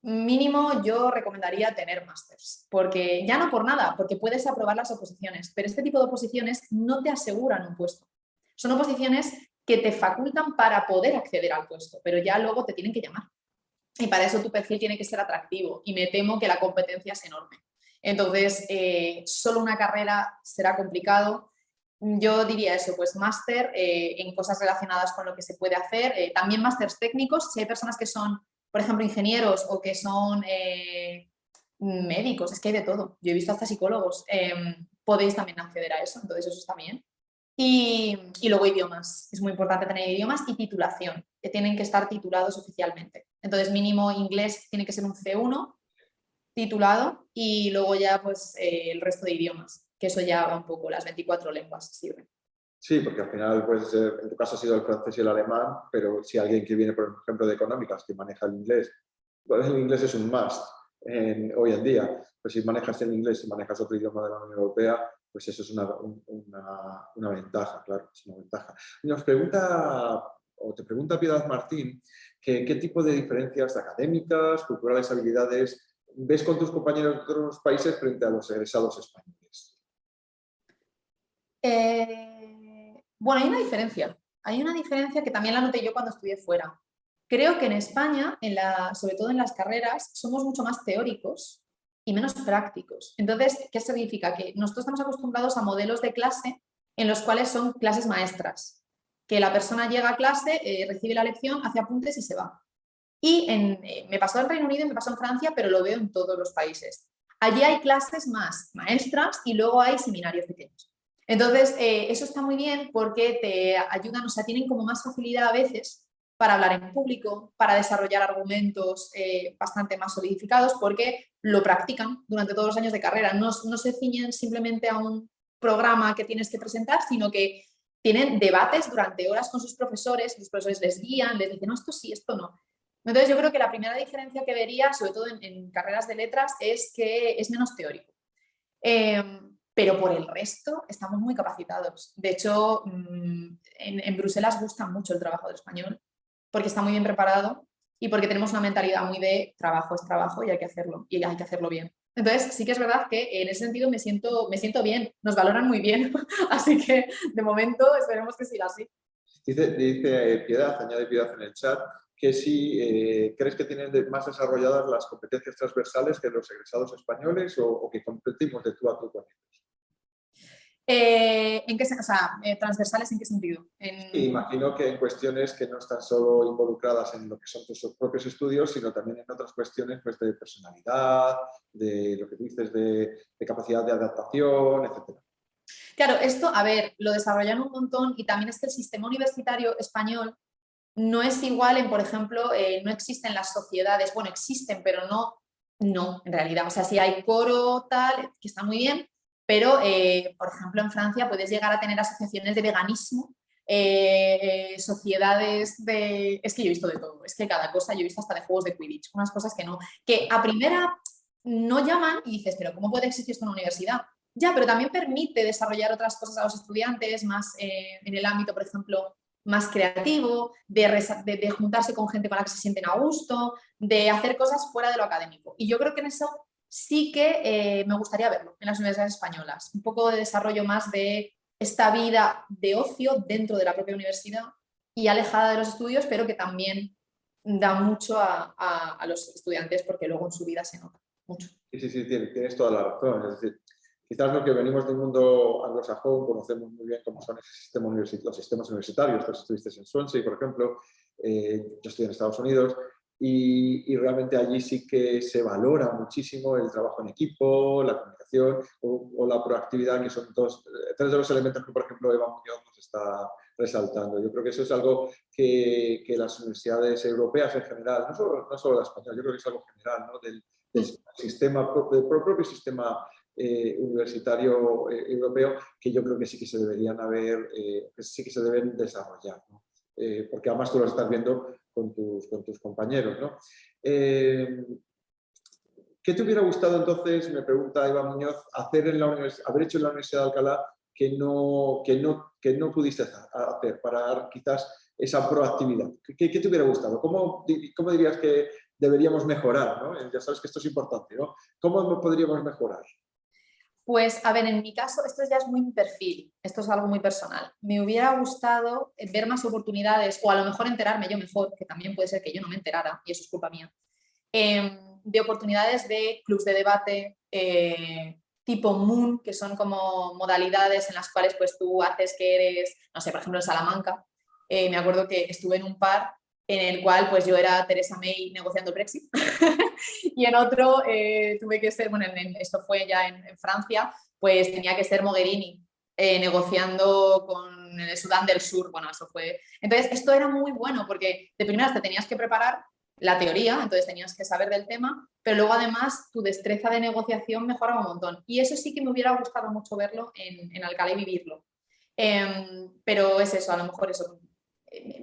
Mínimo yo recomendaría tener másters, porque ya no por nada, porque puedes aprobar las oposiciones, pero este tipo de oposiciones no te aseguran un puesto. Son oposiciones que te facultan para poder acceder al puesto, pero ya luego te tienen que llamar. Y para eso tu perfil tiene que ser atractivo y me temo que la competencia es enorme. Entonces, solo una carrera será complicado. Yo diría eso, pues máster en cosas relacionadas con lo que se puede hacer. También másters técnicos, si hay personas que son, por ejemplo, ingenieros o que son médicos, es que hay de todo. Yo he visto hasta psicólogos. Podéis también acceder a eso, entonces eso está bien. Y luego idiomas, es muy importante tener idiomas y titulación, que tienen que estar titulados oficialmente. Entonces mínimo inglés tiene que ser un C1 titulado y luego ya pues el resto de idiomas, que eso ya va un poco, las 24 lenguas sirven. Sí, porque al final pues, en tu caso ha sido el francés y el alemán, pero si alguien que viene, por ejemplo, de económicas, que maneja el inglés, pues el inglés es un must hoy en día. Pues si manejas el inglés y manejas otro idioma de la Unión Europea, pues eso es una ventaja, claro, es una ventaja. Te pregunta Piedad Martín qué tipo de diferencias académicas, culturales, habilidades ves con tus compañeros de otros países frente a los egresados españoles. Bueno, hay una diferencia que también la noté yo cuando estudié fuera. Creo que en España, sobre todo en las carreras, somos mucho más teóricos y menos prácticos. Entonces, ¿qué significa? Que nosotros estamos acostumbrados a modelos de clase en los cuales son clases maestras, que la persona llega a clase, recibe la lección, hace apuntes y se va. Y me pasó en Reino Unido y me pasó en Francia, pero lo veo en todos los países. Allí hay clases más maestras y luego hay seminarios pequeños. Entonces, eso está muy bien porque te ayudan, o sea, tienen como más facilidad a veces para hablar en público, para desarrollar argumentos bastante más solidificados, porque lo practican durante todos los años de carrera. No se ciñen simplemente a un programa que tienes que presentar, sino que tienen debates durante horas con sus profesores, los profesores les guían, les dicen, no, esto sí, esto no. Entonces yo creo que la primera diferencia que vería, sobre todo en carreras de letras, es que es menos teórico. Pero por el resto estamos muy capacitados. De hecho, en Bruselas gusta mucho el trabajo del español porque está muy bien preparado y porque tenemos una mentalidad muy de trabajo es trabajo y hay que hacerlo bien. Entonces, sí que es verdad que en ese sentido me siento bien, nos valoran muy bien, así que de momento esperemos que siga así. Dice Piedad, añade Piedad en el chat, que si crees que tienen más desarrolladas las competencias transversales que los egresados españoles o que competimos de tú a tú con ellos. ¿En qué, o sea, transversales en qué sentido? Imagino que en cuestiones que no están solo involucradas en lo que son tus propios estudios, sino también en otras cuestiones pues, de personalidad, de lo que tú dices, de capacidad de adaptación, etc. Claro, esto, a ver, lo desarrollan un montón y también es que el sistema universitario español no es igual en, por ejemplo, no existen las sociedades, bueno, existen, pero no, en realidad. O sea, sí hay coro, tal, que está muy bien, pero, por ejemplo, en Francia puedes llegar a tener asociaciones de veganismo, sociedades de... Es que yo he visto de todo, es que cada cosa, yo he visto hasta de juegos de Quidditch, unas cosas que a primera no llaman y dices, pero ¿cómo puede existir esto en una universidad? Ya, pero también permite desarrollar otras cosas a los estudiantes, más en el ámbito, por ejemplo, más creativo, de juntarse con gente con la que se sienten a gusto, de hacer cosas fuera de lo académico. Y yo creo que en eso sí que me gustaría verlo en las universidades españolas. Un poco de desarrollo más de esta vida de ocio dentro de la propia universidad y alejada de los estudios, pero que también da mucho a los estudiantes porque luego en su vida se nota mucho. Sí, tienes toda la razón. Es decir, quizás los que venimos del mundo anglosajón conocemos muy bien cómo son los sistemas universitarios. Tú estuviste en Swansea, por ejemplo, yo estoy en Estados Unidos y realmente allí sí que se valora muchísimo el trabajo en equipo, la comunicación o la proactividad, que son tres de los elementos que, por ejemplo, Eva Muñoz nos está resaltando. Yo creo que eso es algo que las universidades europeas en general, no solo la española, yo creo que es algo general, ¿no? del propio sistema universitario europeo, que yo creo que sí que se deberían que sí que se deben desarrollar, ¿no? Porque además tú lo estás viendo con tus compañeros, ¿no? ¿Qué te hubiera gustado entonces, me pregunta Eva Muñoz, haber hecho en la Universidad de Alcalá que no pudiste hacer para dar quizás esa proactividad? ¿Qué te hubiera gustado? ¿Cómo dirías que deberíamos mejorar, ¿no? Ya sabes que esto es importante, ¿no? ¿Cómo podríamos mejorar? Pues, a ver, en mi caso, esto ya es muy mi perfil, esto es algo muy personal. Me hubiera gustado ver más oportunidades, o a lo mejor enterarme yo mejor, que también puede ser que yo no me enterara, y eso es culpa mía, de oportunidades de clubs de debate, tipo Moon, que son como modalidades en las cuales pues tú haces que eres, no sé, por ejemplo en Salamanca, me acuerdo que estuve en un par en el cual pues yo era Theresa May negociando el Brexit y en otro tuve que ser, bueno, esto fue ya en Francia, pues tenía que ser Mogherini negociando con el Sudán del Sur, bueno, eso fue... Entonces, esto era muy bueno porque de primeras te tenías que preparar la teoría, entonces tenías que saber del tema, pero luego además tu destreza de negociación mejoraba un montón. Y eso sí que me hubiera gustado mucho verlo en Alcalá y vivirlo. Pero es eso, a lo mejor eso,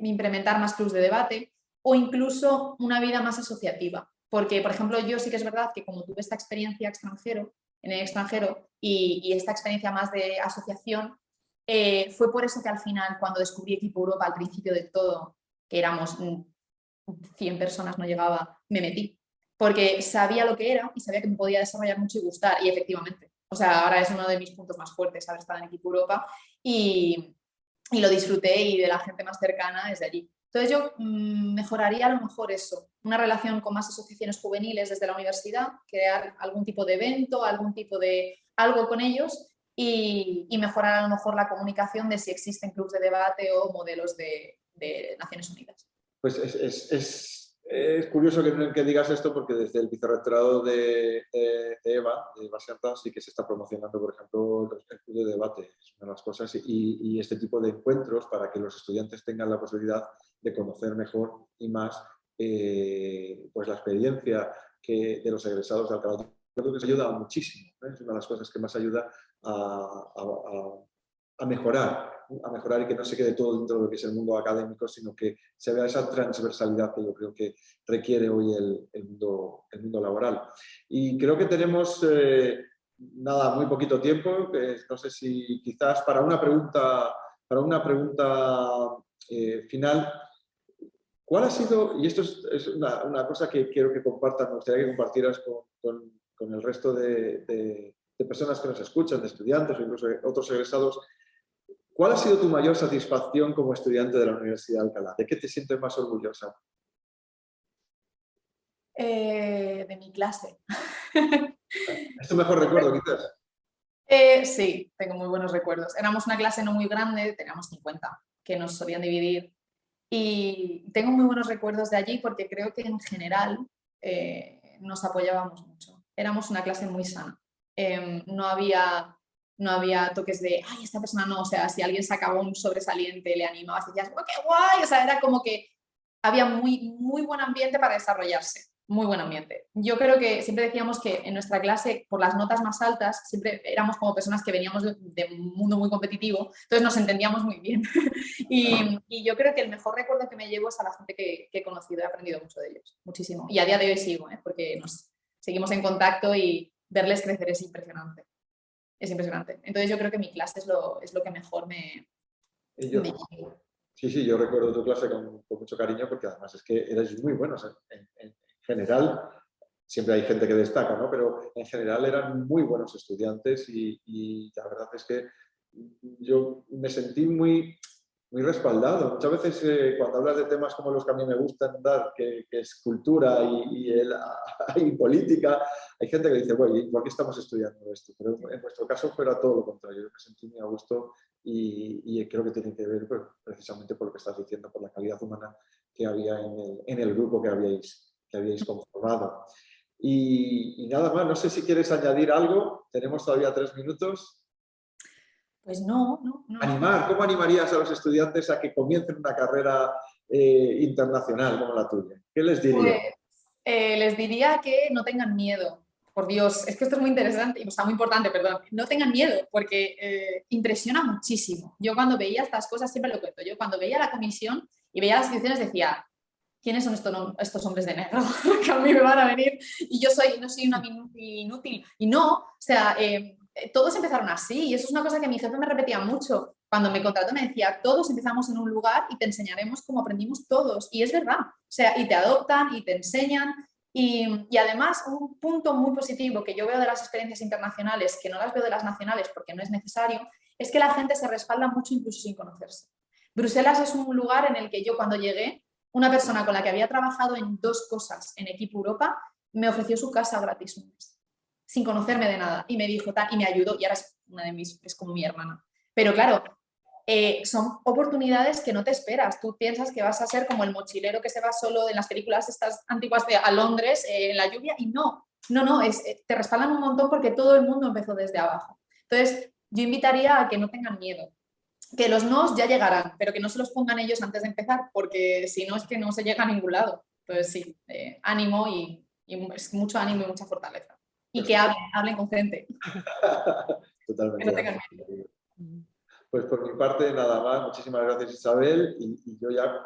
implementar más clubs de debate o incluso una vida más asociativa. Porque, por ejemplo, yo sí que es verdad que como tuve esta experiencia en el extranjero y esta experiencia más de asociación, fue por eso que al final, cuando descubrí Equipo Europa al principio de todo, que éramos 100 personas, no llegaba, me metí. Porque sabía lo que era y sabía que me podía desarrollar mucho y gustar. Y efectivamente, o sea, ahora es uno de mis puntos más fuertes haber estado en Equipo Europa y lo disfruté y de la gente más cercana desde allí. Entonces yo mejoraría a lo mejor eso, una relación con más asociaciones juveniles desde la universidad, crear algún tipo de evento, algún tipo de algo con ellos y mejorar a lo mejor la comunicación de si existen clubes de debate o modelos de Naciones Unidas. Pues es curioso que digas esto porque desde el vicerrectorado de Eva Serra, sí que se está promocionando, por ejemplo, el club de debate, es una de las cosas, y este tipo de encuentros para que los estudiantes tengan la posibilidad de conocer mejor y más pues la experiencia de los egresados de Alcalá. Yo creo que se ayuda muchísimo, ¿eh? Es una de las cosas que más ayuda a mejorar mejorar y que no se quede todo dentro de lo que es el mundo académico, sino que se vea esa transversalidad que yo creo que requiere hoy el mundo laboral. Y creo que tenemos muy poquito tiempo. No sé si quizás para una pregunta final, ¿cuál ha sido, y esto es una cosa que quiero que compartas, me gustaría que compartieras con el resto de personas que nos escuchan, de estudiantes o incluso de otros egresados, ¿cuál ha sido tu mayor satisfacción como estudiante de la Universidad de Alcalá? ¿De qué te sientes más orgullosa? De mi clase. ¿Es tu mejor recuerdo, quizás? Sí, tengo muy buenos recuerdos. Éramos una clase no muy grande, teníamos 50, que nos solían dividir. Y tengo muy buenos recuerdos de allí porque creo que en general nos apoyábamos mucho. Éramos una clase muy sana. No había toques de, ay, esta persona no, o sea, si alguien sacaba un sobresaliente, le animabas y decías, ¡oh, qué guay! O sea, era como que había muy, muy buen ambiente para desarrollarse. Muy buen ambiente. Yo creo que siempre decíamos que en nuestra clase, por las notas más altas, siempre éramos como personas que veníamos de un mundo muy competitivo, entonces nos entendíamos muy bien. y yo creo que el mejor recuerdo que me llevo es a la gente que he conocido, he aprendido mucho de ellos, muchísimo. Y a día de hoy sigo, porque nos seguimos en contacto y verles crecer es impresionante. Es impresionante. Entonces yo creo que mi clase es lo que mejor me llevo. Sí, yo recuerdo tu clase con mucho cariño porque además es que erais muy buenos. En general, siempre hay gente que destaca, ¿no? Pero en general eran muy buenos estudiantes y la verdad es que yo me sentí muy respaldado. Muchas veces cuando hablas de temas como los que a mí me gustan dar, que es cultura y política, hay gente que dice, bueno, ¿y por qué estamos estudiando esto? Pero en nuestro caso fuera todo lo contrario. Yo me sentí muy a gusto y creo que tiene que ver pues, precisamente por lo que estás diciendo, por la calidad humana que había en el grupo que habíais conformado. Y nada más, no sé si quieres añadir algo. Tenemos todavía 3 minutos. Pues no. Animar, ¿cómo animarías a los estudiantes a que comiencen una carrera internacional como la tuya? ¿Qué les dirías? Pues, les diría que no tengan miedo. Por Dios, es que esto es muy interesante y está muy importante, perdón. No tengan miedo porque impresiona muchísimo. Yo cuando veía estas cosas, siempre lo cuento, yo cuando veía la comisión y veía las instituciones decía, ¿quiénes son estos hombres de negro que a mí me van a venir? Y yo no soy una inútil. Y no, o sea, todos empezaron así y eso es una cosa que mi jefe me repetía mucho. Cuando me contrató me decía, todos empezamos en un lugar y te enseñaremos cómo aprendimos todos. Y es verdad, o sea, y te adoptan y te enseñan. Y además, un punto muy positivo que yo veo de las experiencias internacionales, que no las veo de las nacionales porque no es necesario, es que la gente se respalda mucho incluso sin conocerse. Bruselas es un lugar en el que yo cuando llegué, una persona con la que había trabajado en 2 cosas en Equipo Europa me ofreció su casa gratis un mes, sin conocerme de nada, y me dijo tal, y me ayudó, y ahora es como mi hermana. Pero claro, son oportunidades que no te esperas. Tú piensas que vas a ser como el mochilero que se va solo en las películas estas antiguas a Londres en la lluvia, y no, te respaldan un montón porque todo el mundo empezó desde abajo. Entonces, yo invitaría a que no tengan miedo. Que los nos ya llegarán, pero que no se los pongan ellos antes de empezar, porque si no es que no se llega a ningún lado. Entonces sí, ánimo y mucho ánimo y mucha fortaleza. Y que hablen con gente. Totalmente. Que no tengan miedo. Pues por mi parte nada más. Muchísimas gracias, Isabel. Y yo ya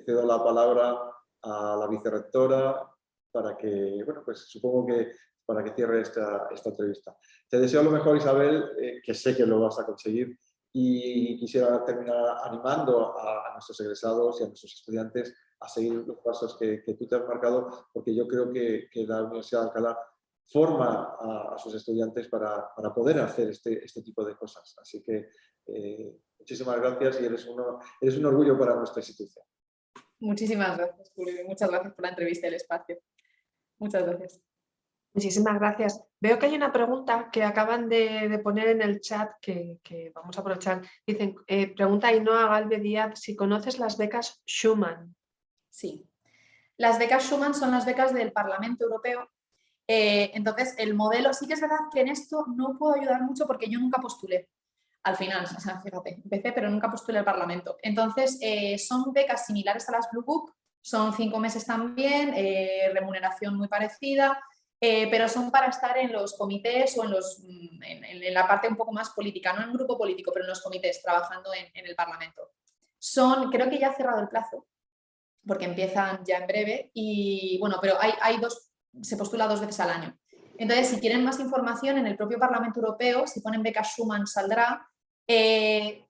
cedo la palabra a la vicerrectora para que, bueno, pues supongo que para que cierre esta entrevista. Te deseo lo mejor, Isabel, que sé que lo vas a conseguir. Y quisiera terminar animando a nuestros egresados y a nuestros estudiantes a seguir los pasos que tú te has marcado, porque yo creo que la Universidad de Alcalá forma a sus estudiantes para poder hacer este tipo de cosas. Así que muchísimas gracias y eres un orgullo para nuestra institución. Muchísimas gracias, Julio. Muchas gracias por la entrevista y el espacio. Muchas gracias. Muchísimas gracias. Veo que hay una pregunta que acaban de poner en el chat que vamos a aprovechar. Dicen, pregunta Ainhoa Galve Díaz si conoces las becas Schumann. Sí. Las becas Schumann son las becas del Parlamento Europeo. Entonces, el modelo, sí que es verdad que en esto no puedo ayudar mucho porque yo nunca postulé. Al final, o sea, fíjate, empecé pero nunca postulé al Parlamento. Entonces, son becas similares a las Blue Book, son 5 meses también, remuneración muy parecida. pero son para estar en los comités o en la parte un poco más política, no en un grupo político, pero en los comités, trabajando en el Parlamento. Creo que ya ha cerrado el plazo, porque empiezan ya en breve, y bueno, pero se postula 2 veces al año. Entonces, si quieren más información, en el propio Parlamento Europeo, si ponen beca Schuman saldrá.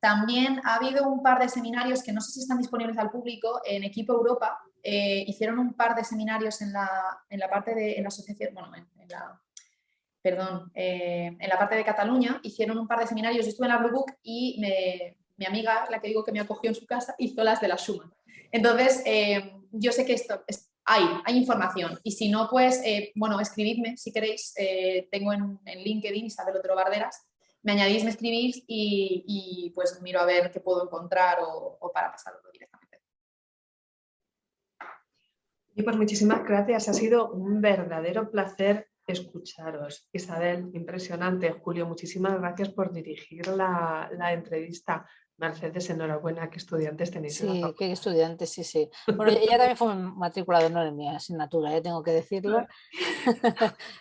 También ha habido un par de seminarios que no sé si están disponibles al público. En Equipo Europa hicieron un par de seminarios en la parte de la asociación, bueno, en la parte de Cataluña, hicieron un par de seminarios. Yo estuve en la Blue Book y mi amiga, la que digo que me acogió en su casa, hizo las de la Schuman. Entonces, yo sé que hay información, y si no, pues, bueno, escribidme si queréis. Tengo en LinkedIn Isabel Otero Barderas, me añadís, me escribís y pues miro a ver qué puedo encontrar o para pasarlo directamente. Y pues muchísimas gracias, ha sido un verdadero placer escucharos. Isabel, impresionante. Julio, muchísimas gracias por dirigir la entrevista. Mercedes, enhorabuena, qué estudiantes tenéis en la facultad. Sí, qué estudiantes, sí, sí. Bueno, ella también fue matrícula de honor en mi asignatura, tengo que decirlo.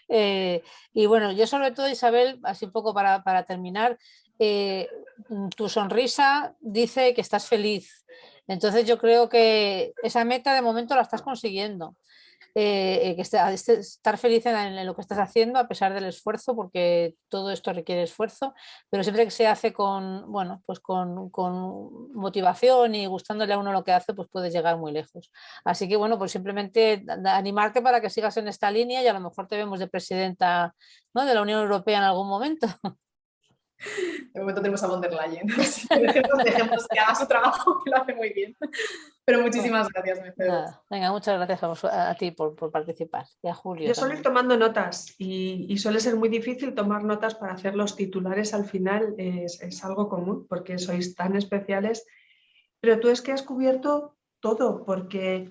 Y bueno, yo sobre todo, Isabel, así un poco para terminar, tu sonrisa dice que estás feliz. Entonces yo creo que esa meta de momento la estás consiguiendo. Estar feliz en lo que estás haciendo a pesar del esfuerzo, porque todo esto requiere esfuerzo, pero siempre que se hace con, bueno, pues con motivación y gustándole a uno lo que hace, pues puedes llegar muy lejos. Así que bueno, pues simplemente animarte para que sigas en esta línea, y a lo mejor te vemos de presidenta, ¿no?, de la Unión Europea en algún momento. De momento tenemos a von der Leyen, así que dejemos que haga su trabajo, que lo hace muy bien. Pero muchísimas gracias, Mercedes. Nada, venga, muchas gracias a ti por participar, y a Julio Yo suelo también. ir tomando notas y suele ser muy difícil tomar notas para hacer los titulares al final, es algo común porque sois tan especiales, pero tú es que has cubierto todo, porque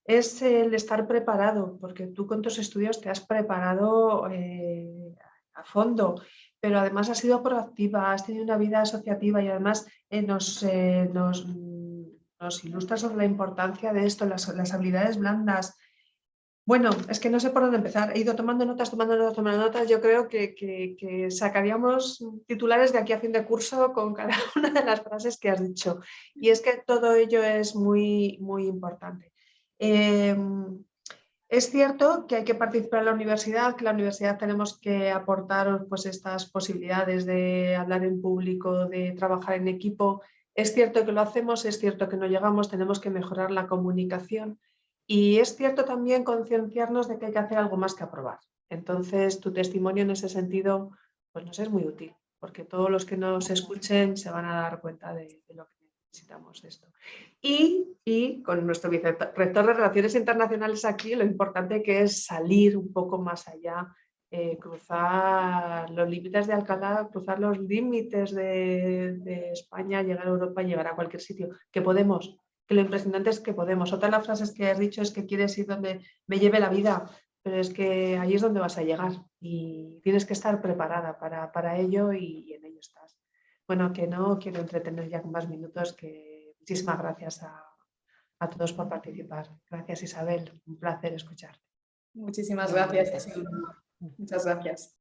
es el estar preparado, porque tú con tus estudios te has preparado a fondo, pero además has sido proactiva, has tenido una vida asociativa y además nos ilustras sobre la importancia de esto, las habilidades blandas. Bueno, es que no sé por dónde empezar. He ido tomando notas. Yo creo que sacaríamos titulares de aquí a fin de curso con cada una de las frases que has dicho. Y es que todo ello es muy, muy importante. Es cierto que hay que participar en la universidad, que la universidad tenemos que aportar pues, estas posibilidades de hablar en público, de trabajar en equipo. Es cierto que lo hacemos, es cierto que no llegamos, tenemos que mejorar la comunicación. Y es cierto también concienciarnos de que hay que hacer algo más que aprobar. Entonces, tu testimonio en ese sentido pues nos es muy útil, porque todos los que nos escuchen se van a dar cuenta de lo que necesitamos de esto. Y con nuestro vicerrector de Relaciones Internacionales aquí, lo importante que es salir un poco más allá, cruzar los límites de Alcalá, cruzar los límites de España, llegar a Europa, llegar a cualquier sitio, que podemos. Que lo impresionante es que podemos. Otra de las frases que has dicho es que quieres ir donde me lleve la vida, pero es que ahí es donde vas a llegar y tienes que estar preparada para ello y en ello estás. Bueno, que no quiero entretener ya con más minutos, que muchísimas gracias a todos por participar. Gracias, Isabel, un placer escucharte. Muchísimas gracias. Muchas gracias.